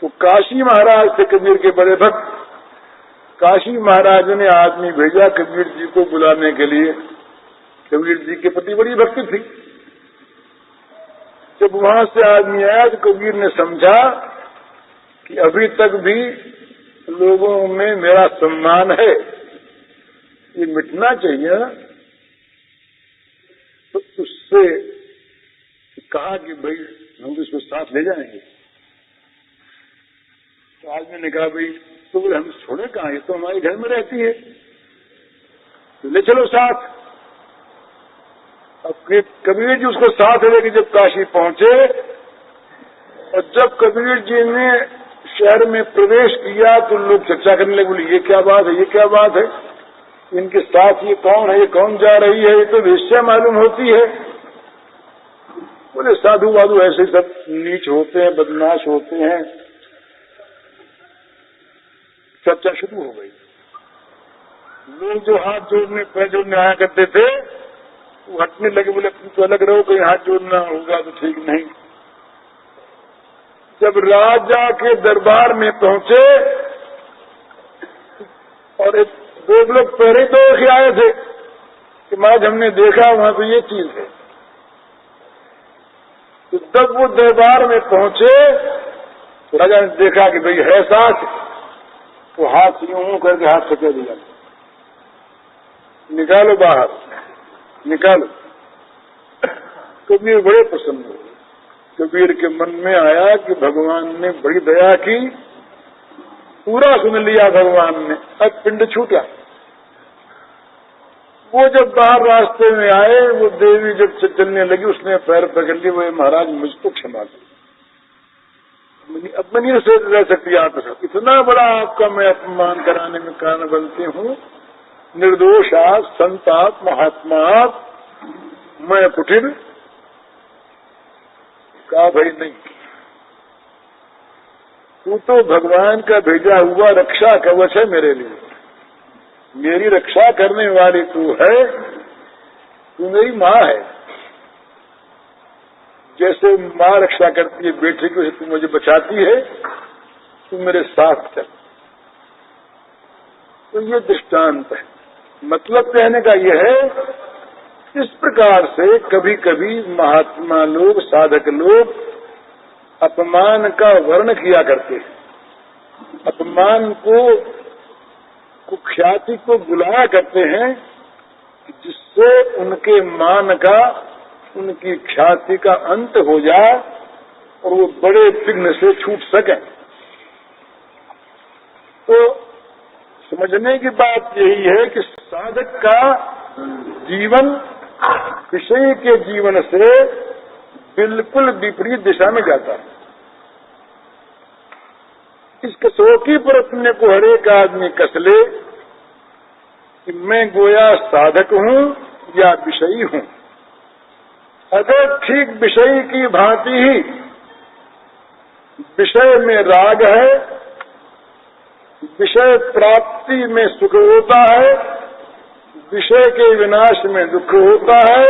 तो काशी महाराज थे कबीर के बड़े भक्त। काशी महाराज ने आदमी भेजा कबीर जी को बुलाने के लिए। कबीर जी के प्रति बड़ी भक्ति थी। जब वहां से आदमी आया तो कबीर ने समझा कि अभी तक भी लोगों में मेरा सम्मान है, ये मिटना चाहिए। तो उससे कहा कि भाई हम तो इसको साथ ले जाएंगे। तो आदमी ने कहा, भाई तो बोले हम छोड़े कहाँ, ये तो हमारे घर में रहती है, तो ले चलो साथ। अब कबीर जी उसको साथ लेके जब काशी पहुंचे, और जब कबीर जी ने शहर में प्रवेश किया तो लोग चर्चा करने लगे, बोले ये क्या बात है, ये क्या बात है, इनके साथ ये कौन है, ये कौन जा रही है, ये तो वेश्या मालूम होती है। बोले साधु वाधु ऐसे सब नीच होते हैं, बदमाश होते हैं। चर्चा शुरू हो गई। लोग जो हाथ जोड़ने पैर जोड़ने आया करते थे वो हटने लगे, बोले तुम तो अलग रहो, कहीं हाथ जोड़ना होगा तो ठीक नहीं। जब राजा के दरबार में पहुंचे और दो लोग पहले तो ही आए थे कि महाराज हमने देखा वहां तो ये चीज है। तो जब वो दरबार में पहुंचे तो राजा ने देखा कि भाई है साथ, तो हाथ यूं करके हाथ सके दिया, निकालो बाहर, निकालो। कबीर बड़े प्रसन्न हुए। कबीर के मन में आया कि भगवान ने बड़ी दया की, पूरा सुन लिया भगवान ने, अब पिंड छूटा। वो जब बाहर रास्ते में आए, वो देवी जब चलने लगी, उसने पैर पकड़ लिए, वो महाराज मुझको क्षमा कर, अब मैं नहीं रह सकती आपके साथ, इतना बड़ा आपका मैं अपमान कराने में कारण बनती हूँ, निर्दोष आप, संत आप, महात्मा आप, मैं कुटिल। कहा भाई नहीं, तू तो भगवान का भेजा हुआ रक्षा कवच है मेरे लिए, मेरी रक्षा करने वाली तू है, तू मेरी माँ है। जैसे माँ रक्षा करती है बेटे को, तू मुझे बचाती है, तू मेरे साथ चल। तो ये दृष्टांत है। मतलब कहने का यह है, इस प्रकार से कभी कभी महात्मा लोग, साधक लोग अपमान का वर्ण किया करते हैं, अपमान को ख्याति को बुलाया करते हैं, जिससे उनके मान का, उनकी ख्याति का अंत हो जाए और वो बड़े विघ्न से छूट सकें। तो समझने की बात यही है कि साधक का जीवन विषय के जीवन से बिल्कुल विपरीत दिशा में जाता है। इस कसौटी पर अपने को हर एक आदमी कस ले कि मैं गोया साधक हूँ या विषयी हूँ। अगर ठीक विषय की भांति ही विषय में राग है, विषय प्राप्ति में सुख होता है, विषय के विनाश में दुख होता है,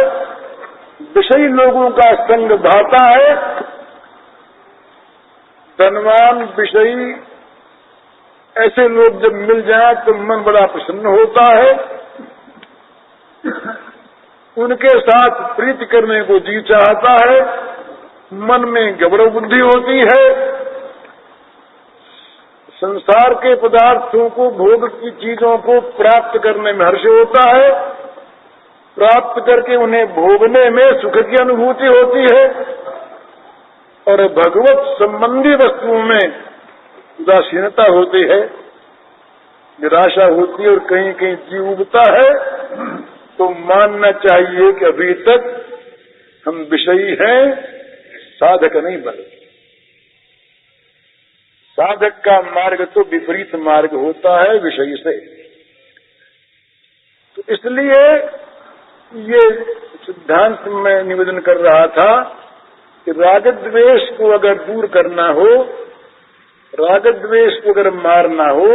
विषयी लोगों का संग भाता है, धनवान विषयी ऐसे लोग जब मिल जाए तो मन बड़ा प्रसन्न होता है, उनके साथ प्रीति करने को जी चाहता है, मन में गौरव बुद्धि होती है, संसार के पदार्थों को, भोग की चीजों को प्राप्त करने में हर्ष होता है, प्राप्त करके उन्हें भोगने में सुख की अनुभूति होती है, और भगवत संबंधी वस्तुओं में उदासीनता होती है, निराशा होती है, और कहीं कहीं जीव उगता है तो मानना चाहिए कि अभी तक हम विषयी हैं, साधक नहीं बने। साधक का मार्ग तो विपरीत मार्ग होता है विषयी से। तो इसलिए ये सिद्धांत में निवेदन कर रहा था कि राग द्वेष को अगर दूर करना हो, राग द्वेष को अगर मारना हो,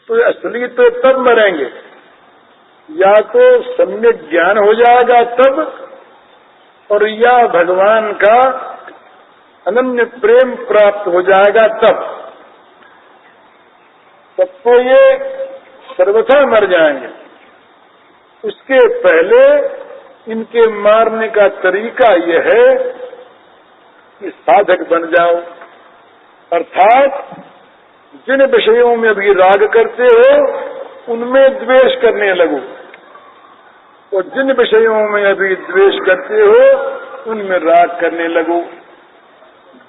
तो असली तो तब मरेंगे, या तो सम्यक ज्ञान हो जाएगा तब, और या भगवान का अनन्य प्रेम प्राप्त हो जाएगा तब तो ये सर्वथा मर जाएंगे। उसके पहले इनके मारने का तरीका यह है कि साधक बन जाओ, अर्थात जिन विषयों में अभी राग करते हो उनमें द्वेष करने लगो, और जिन विषयों में अभी द्वेष करते हो उनमें राग करने लगो।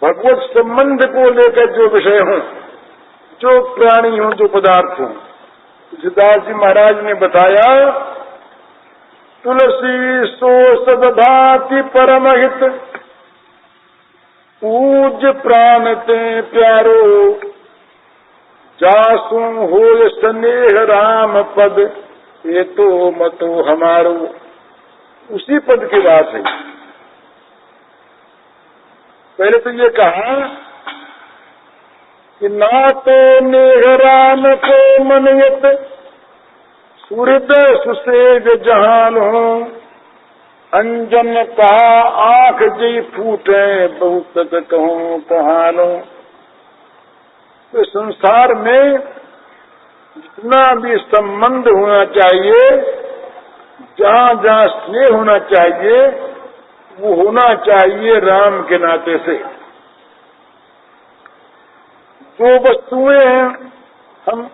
भगवत संबंध को लेकर जो विषय हों, जो प्राणी हों, जो पदार्थ हों, तुलसीदास जी महाराज ने बताया, तुलसी सो सब भांति परमहित, पूज प्राण ते प्यारो, जासु हो स्नेह राम पद, ये तो मतो हमारो। उसी पद की बात है। पहले तो ये कहा कि ना तो नेह राम को मनयत, हृदय सुसेग जहान हो, अंजन का आंख जी फूटे, बहुत कहूं कहानो। तो संसार में जितना भी संबंध होना चाहिए, जहां जहां स्नेह होना चाहिए, वो होना चाहिए राम के नाते से। जो वस्तुएं हम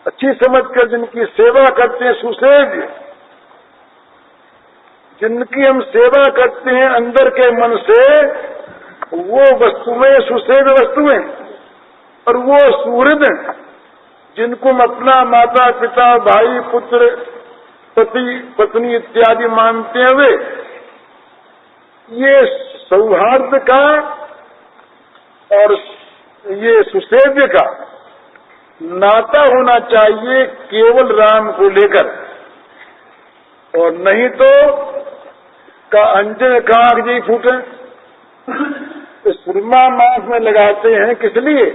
अच्छी समझकर जिनकी सेवा करते हैं, सुसेव्य, जिनकी हम सेवा करते हैं अंदर के मन से, वो वस्तुएं सुसेव्य वस्तुएं, और वो सुहृद जिनको हम अपना माता पिता भाई पुत्र पति पत्नी इत्यादि मानते हुए, ये सौहार्द का और ये सुसेव्य का नाता होना चाहिए केवल राम को लेकर, और नहीं तो का अंजन कांख जी फूटे। तो सुरमा मांस में लगाते हैं किस लिए?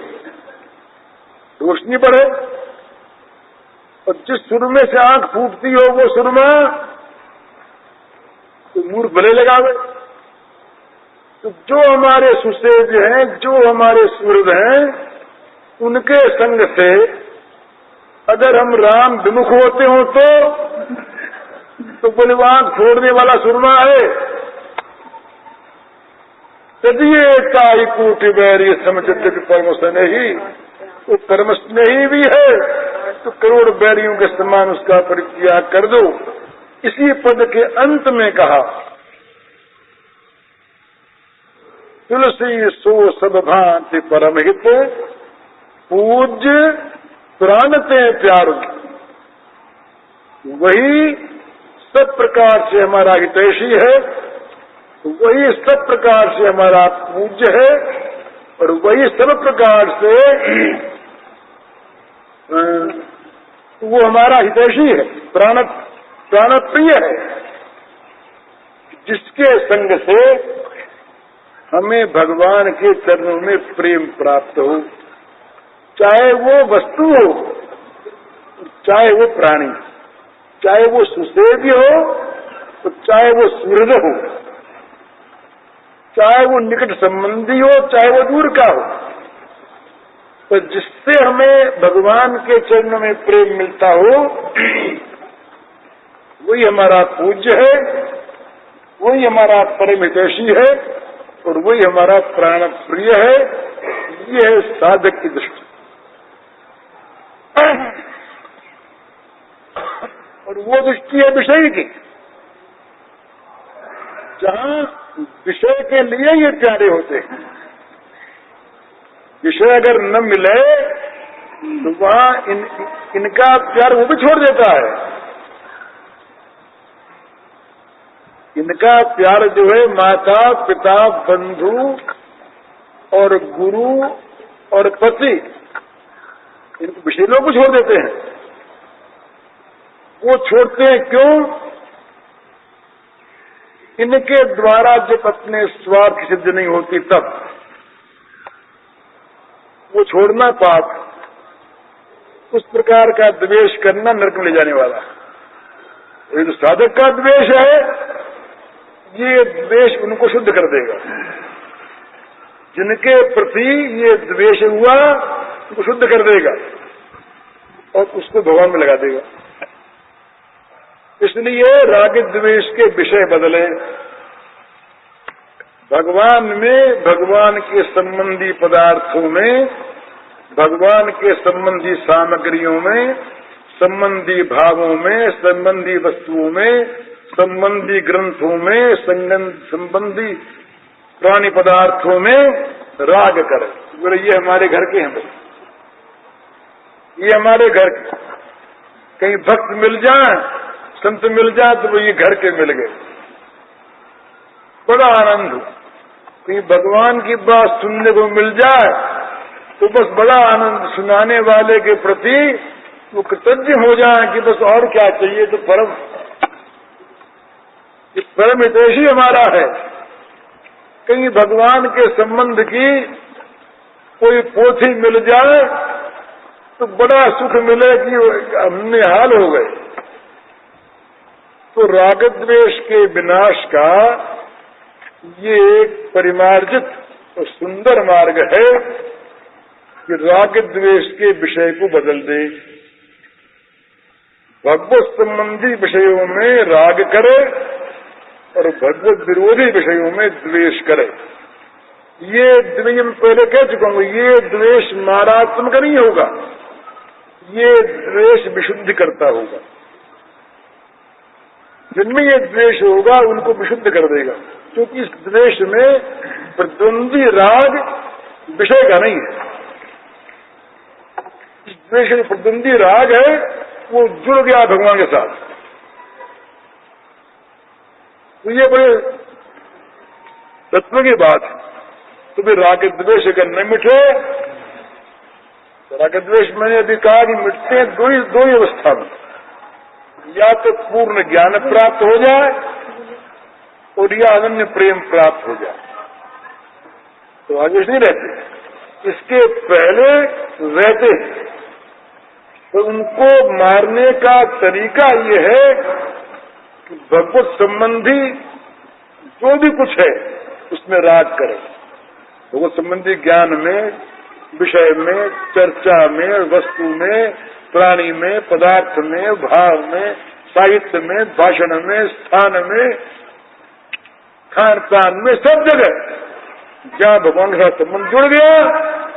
रोशनी बढ़े, और जिस सुरमे से आंख फूटती हो वो सुरमा तो मूर्ख भले लगावे। तो जो हमारे सुसेव्य हैं, जो हमारे सुहृद हैं, उनके संग से अगर हम राम विमुख होते हो तो बोले आंख फोड़ने वाला सुरमा है। तदिए ताई कूट बैरी समझते परम स्नेही, वो परम स्नेही भी है तो करोड़ बैरियों के समान उसका परित्याग कर दो। इसी पद के अंत में कहा, तुलसी सो सब भांति परमहित, पूज्य प्राणते प्यारो। वही सब प्रकार से हमारा हितैषी है, वही सब प्रकार से हमारा पूज्य है, और वही सब प्रकार से वो हमारा हितैषी है, प्राण प्रिय है, जिसके संग से हमें भगवान के चरणों में प्रेम प्राप्त हो, चाहे वो वस्तु हो, चाहे वो प्राणी, चाहे वो सुसेव्य हो, तो चाहे वो सुहृद हो, चाहे वो निकट संबंधी हो, चाहे वो दूर का हो, तो जिससे हमें भगवान के चरणों में प्रेम मिलता हो, वही हमारा पूज्य है, वही हमारा परम हितैषी है, और वही हमारा प्राण प्रिय है। ये है साधक की दृष्टि। और वो दृष्टि है विषय की, जहां विषय के लिए ये प्यारे होते हैं। विषय अगर न मिले तो वहां इनका प्यार वो भी छोड़ देता है। इनका प्यार जो है माता पिता बंधु और गुरु और पति, इनको विषय लोग को छोड़ देते हैं। वो छोड़ते हैं क्यों? इनके द्वारा जब अपने स्वार्थ की सिद्धि नहीं होती तब वो छोड़ना पाप, उस प्रकार का द्वेष करना नरक में ले जाने वाला। ये जो साधक का द्वेष है, ये द्वेष उनको शुद्ध कर देगा। जिनके प्रति ये द्वेष हुआ उनको शुद्ध कर देगा और उसको भगवान में लगा देगा। इसलिए राग द्वेष के विषय बदले, भगवान में, भगवान के संबंधी पदार्थों में, भगवान के संबंधी सामग्रियों में, संबंधी भावों में, संबंधी वस्तुओं में, संबंधी ग्रंथों में, संबंधी प्राणी पदार्थों में राग करे। बोले ये हमारे घर के हैं, ये हमारे घर के। कहीं भक्त मिल जाए, संत मिल जाए तो वो ये घर के मिल गए, बड़ा आनंद हो। कहीं भगवान की बात सुनने को मिल जाए तो बस बड़ा आनंद, सुनाने वाले के प्रति वो कृतज्ञ हो जाए कि बस और क्या चाहिए। तो परम हितैषी हमारा है। कहीं भगवान के संबंध की कोई पोथी मिल जाए तो बड़ा सुख मिले कि हमने हाल हो गए। तो राग द्वेष के विनाश का ये एक परिमार्जित और सुंदर मार्ग है कि राग द्वेष के विषय को बदल दे, भगवत संबंधी विषयों में राग करे और भगवत विरोधी विषयों में द्वेष करे। ये द्वेष मैं पहले कह चुका हूं, ये द्वेष मारात्मक नहीं होगा, ये द्वेष विशुद्ध करता होगा। जिनमें ये द्वेष होगा उनको विशुद्ध कर देगा, क्योंकि इस द्वेष में प्रतिद्वंदी राग विषय का नहीं है। इस द्वेष में प्रतिद्वंदी राग है, वो जुड़ गया भगवान के साथ। तो ये बड़े तत्व की बात है। तो फिर राग द्वेष अगर न मिटे, तो राग द्वेष मैंने अभी कहा कि मिटते हैं दो ही अवस्था में, या तो पूर्ण ज्ञान प्राप्त हो जाए और या अनन्य प्रेम प्राप्त हो जाए, तो आगे नहीं रहते। इसके पहले रहते तो उनको मारने का तरीका ये है कि भगवत संबंधी जो भी कुछ है उसमें राग करें। भगवत संबंधी ज्ञान में, विषय में, चर्चा में, वस्तु में, प्राणी में, पदार्थ में, भाव में, साहित्य में, भाषण में, स्थान में, खान पान में, सब जगह जहां भगवान के साथ संबंध जुड़ गया,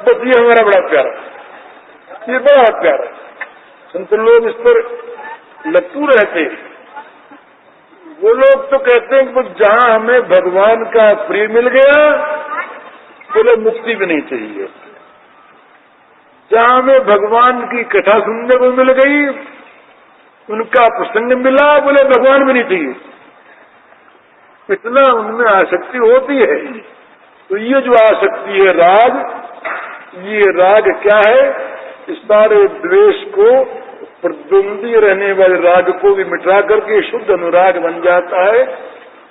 बस ये हमारा बड़ा प्यारा, ये बड़ा प्यारा। संत लोग इस पर लट्टू रहते। वो लोग तो कहते हैं कि जहां हमें भगवान का प्रिय मिल गया, बोले मुक्ति भी नहीं चाहिए। जहां हमें भगवान की कथा सुनने को मिल गई, उनका प्रसंग मिला, बोले भगवान भी नहीं चाहिए। इतना उनमें आसक्ति होती है। तो ये जो आसक्ति है राग, ये राग क्या है? इस सारे द्वेष को, प्रतिद्वंदी रहने वाले राग को भी मिटा करके शुद्ध अनुराग बन जाता है,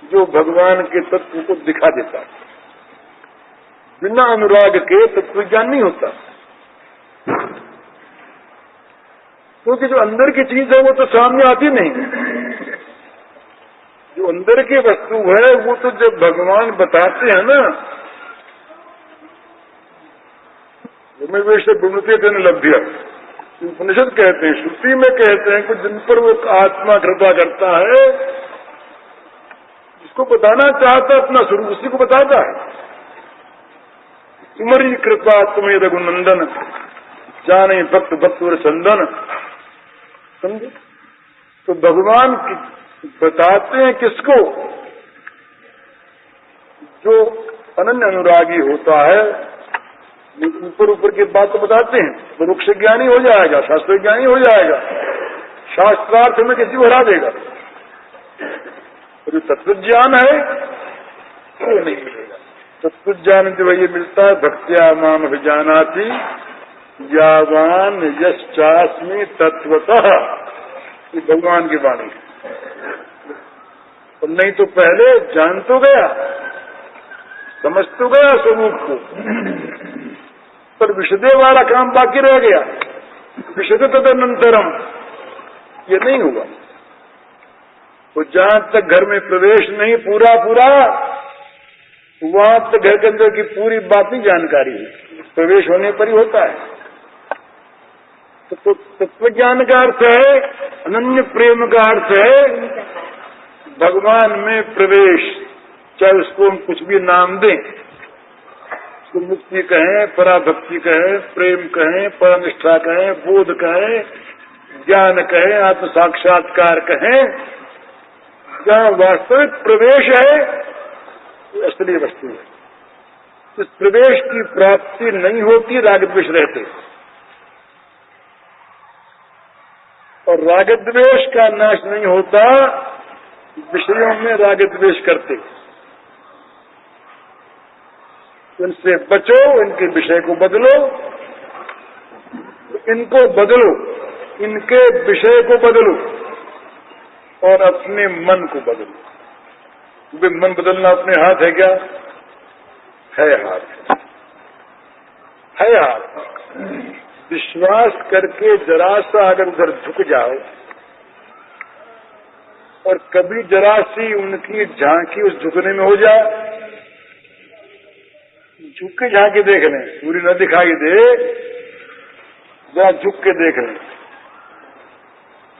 जो भगवान के तत्व को दिखा देता है। बिना अनुराग के तत्व ज्ञान नहीं होता, क्योंकि जो अंदर की चीज है वो तो सामने आती नहीं। जो अंदर की वस्तु है वो तो जब भगवान बताते हैं ना, में वैसे विमृति तेन लभ्य, उपनिषद कहते हैं, श्रुति में कहते हैं कि जिन पर वो आत्मा कृपा करता है, जिसको बताना चाहता है अपना स्वरूप उसी को बताता है। तुम्हारी कृपा तुम्हें रघुनंदन, जाने भक्त भक्त और चंदन। समझे? तो भगवान बताते हैं किसको? जो अनन्य अनुरागी होता है। ऊपर ऊपर की बात तो बताते हैं, परोक्ष ज्ञानी हो जाएगा, शास्त्र ज्ञानी हो जाएगा, शास्त्रार्थ में किसी को हरा देगा। जो तत्व ज्ञान है वो नहीं मिलेगा। तत्व ज्ञान जो ये मिलता है, भक्त्या माम अभिजानाति यावान यश्चास्मि तत्वतः, ये भगवान की वाणी। और नहीं तो पहले जान तो गया, समझ तो गया स्वरूप को, पर विशदे वाला काम बाकी रह गया। विशद तदनंतरम ये नहीं हुआ। तो जहां तक घर में प्रवेश नहीं पूरा वहां तक घर के अंदर की पूरी बात ही जानकारी है। प्रवेश होने पर ही होता है। तो तत्व ज्ञान का अर्थ है, अनन्य प्रेम का अर्थ है भगवान में प्रवेश। चाहे उसको हम कुछ भी नाम दें, उसको मुक्ति कहें, पराभक्ति कहें, प्रेम कहें, परनिष्ठा कहें, बोध कहें, ज्ञान कहें, आत्म साक्षात्कार कहें, जहाँ वास्तविक प्रवेश है वो असली वस्तु है। इस प्रवेश की प्राप्ति नहीं होती, राग द्वेष रहते, और राग द्वेष का नाश नहीं होता विषयों में राग द्वेष करते। इनसे बचो, इनके विषय को बदलो, इनको बदलो, इनके विषय को बदलो और अपने मन को बदलो। क्योंकि मन बदलना अपने हाथ है क्या? है हाथ, है हाथ। विश्वास करके जरा सा अगर उधर झुक जाओ और कभी जरा सी उनकी झांकी उस झुकने में हो जाए, झुक के झांकी देख लें, पूरी न दिखाई दे, जरा झुक के देख लें,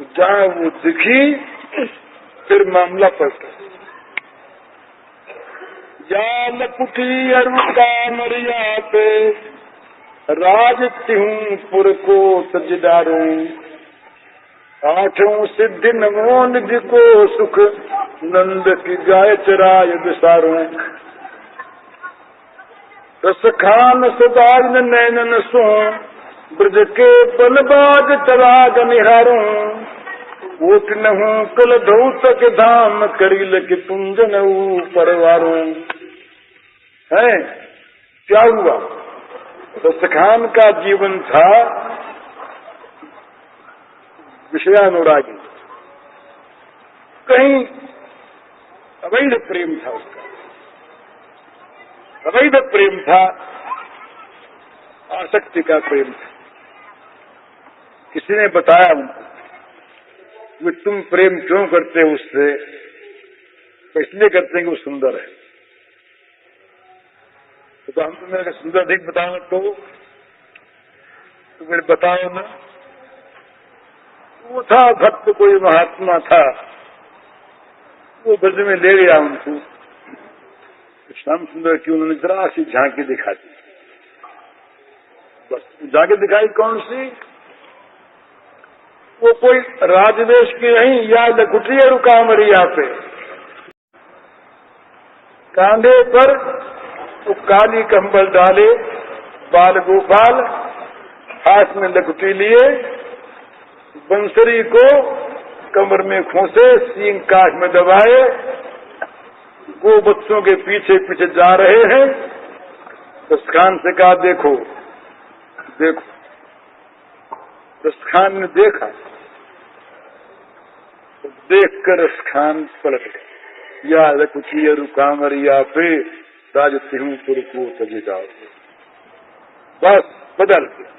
तो जहां वो दिखी फिर मामला पलटा। जाल कुटी अरुका मरिया पे राज तिहूं पुर को तजदारूं, आठों सिद्धि नमो निधि को सुख नंद की गाय चराय विसारूं। रस खान सदाज नैनन सो ब्रज के बलबाग तराग निहारूं, ओट नहूं कल धौ तक धाम करील के पुंजन परवारूं। है क्या हुआ? रसखान का जीवन था विषयानुरागी, कहीं अवैध प्रेम था उसका, अवैध प्रेम था, आसक्ति का प्रेम था। किसी ने बताया उनको कि तुम प्रेम क्यों करते हो उससे? तो इसलिए करते हैं कि वो सुंदर है। तो हम तुम्हें अगर सुंदर अधिक बताओ तो मेरे बताओ ना। वो था भक्त, कोई महात्मा था, वो ब्रज में ले गया उनको। श्याम सुंदर की उन्होंने जरा सी झांकी दिखा दी, बस। झांकी दिखाई कौन सी? वो कोई राजवेश की नहीं, या लकुटी रुका मरिया पे, कांधे पर वो काली कंबल डाले, बाल गोपाल, हाथ में लकुटी लिए, बंसरी को कमर में खोसे, सींग काट में दबाए, गो बच्चों के पीछे पीछे जा रहे हैं। रसखान से कहा देखो देखो। रसखान ने देखा, तो देखकर रसखान पलट गए। या लकुटी रुकामरिया पे राज तिहूं पुर को तजे जाओ, बस बदल गया।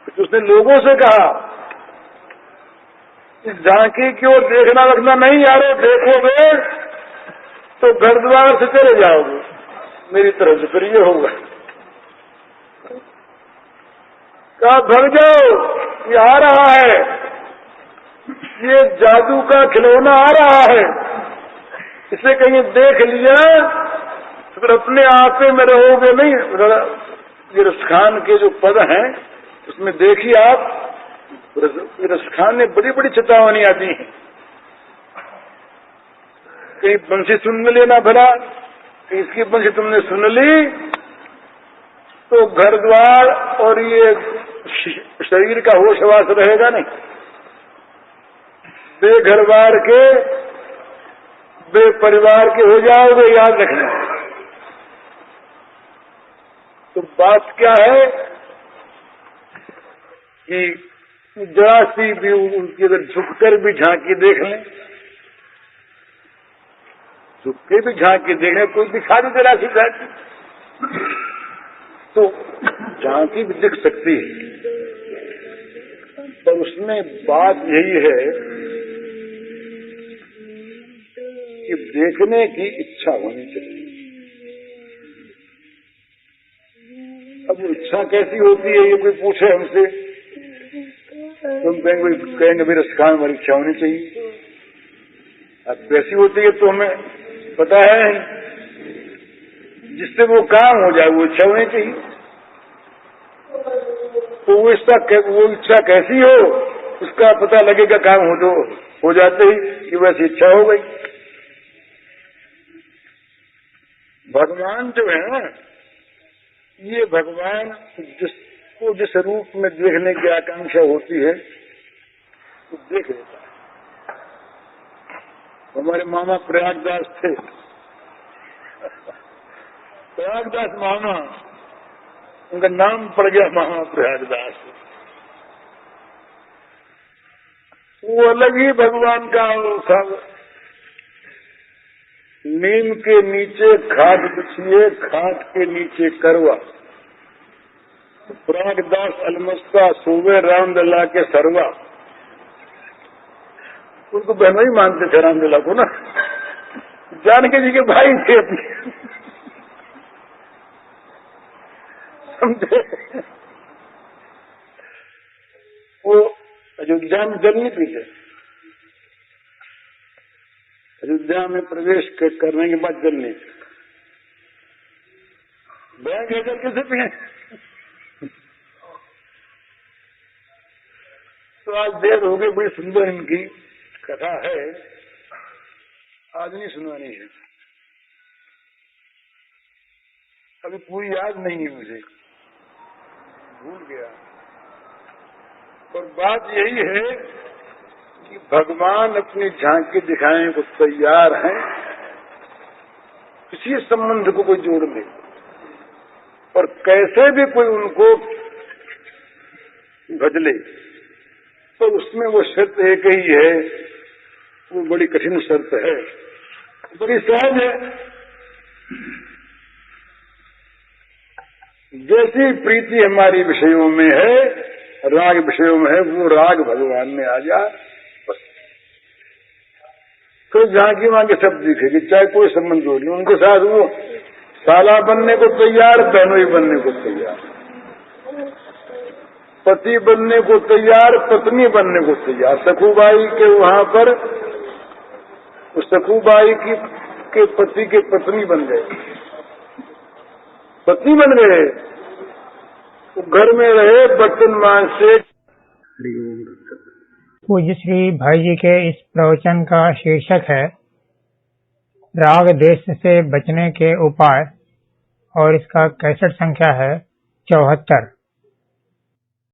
तो उसने लोगों से कहा इस झांकी की ओर देखना रखना नहीं, यारो देखोगे तो घर द्वार से चले जाओगे मेरी तरफ से, फिर ये होगा। कहा भाग जाओ, ये आ रहा है, ये जादू का खिलौना आ रहा है, इसे कहीं देख लिया तो फिर अपने आपे में रहोगे नहीं। ये रसखान के जो पद हैं उसमें देखिए आप, रसखान में बड़ी बड़ी चेतावनी आती है। कहीं बंसी सुन लेना भला, इसकी बंसी तुमने सुन ली तो घर द्वार और ये शरीर का होश हवास रहेगा नहीं। बेघर बार के बेपरिवार के हो जाओगे, याद रखना। तो बात क्या है कि जरा सी भी उनकी अगर झुककर भी झांकी देख लें, झुक के भी झांकी देख लें, कोई दिखा दे जरा सी झांकी तो झांकी भी दिख सकती है। पर उसमें बात यही है कि देखने की इच्छा होनी चाहिए। अब इच्छा कैसी होती है ये कोई पूछे हमसे, तुम कहेंगे मेरे रसखान हमारी इच्छा होनी चाहिए। अब कैसी होती है तो हमें पता है, जिससे वो काम हो जाए वो इच्छा होनी चाहिए। तो वो इच्छा कैसी हो उसका पता लगेगा काम हो तो हो जाते ही कि वैसी इच्छा हो गई। भगवान जो है ना, ये भगवान जिसको जिस रूप में देखने की आकांक्षा होती है तो देख लेता है। हमारे मामा प्रयागदास थे, प्रयागदास मामा, उनका नाम पड़ गया मामा प्रयागदास। वो अलग ही भगवान का था। नीम के नीचे खाट बिछिए, खाट के नीचे करवा, प्रयागदास अलमस्ता सोवे रामलला के सरवा। उनको बहनों ही मानते थे रामलला को ना, जानकी जी के भाई थे अपने, समझे। वो अयोध्या में जल नहीं पीते, अयोध्या में प्रवेश करने के बाद जल नहीं पीते। बैग लेकर कैसे पिए? तो आज देर हो गई, बड़ी सुंदर इनकी कथा है, आज नहीं सुनानी है, अभी पूरी याद नहीं है मुझे, भूल गया। और बात यही है कि भगवान अपनी झांकी दिखाने को तैयार हैं, किसी संबंध को कोई जोड़ ले और कैसे भी कोई उनको बदले, तो उसमें वो शर्त एक ही है, वो बड़ी कठिन शर्त है, बड़ी सहज है। जैसी प्रीति हमारी विषयों में है, राग विषयों में है, वो राग भगवान में आ जा, बस। कोई झांकी मांगे सब दिखेगी, चाहे कोई संबंध हो नहीं उनके साथ। वो साला बनने को तैयार, बहनोई बनने को तैयार, पति बनने को तैयार, पत्नी बनने को तैयार। सखूबाई के वहां पर सखूबाई के पति के पत्नी बन गए, पत्नी बन गए, तो घर में रहे बर्तन मांज से।
पूज्य श्री भाई जी के इस प्रवचन का शीर्षक है राग देश से बचने के उपाय, और इसका कैसेट संख्या है 74।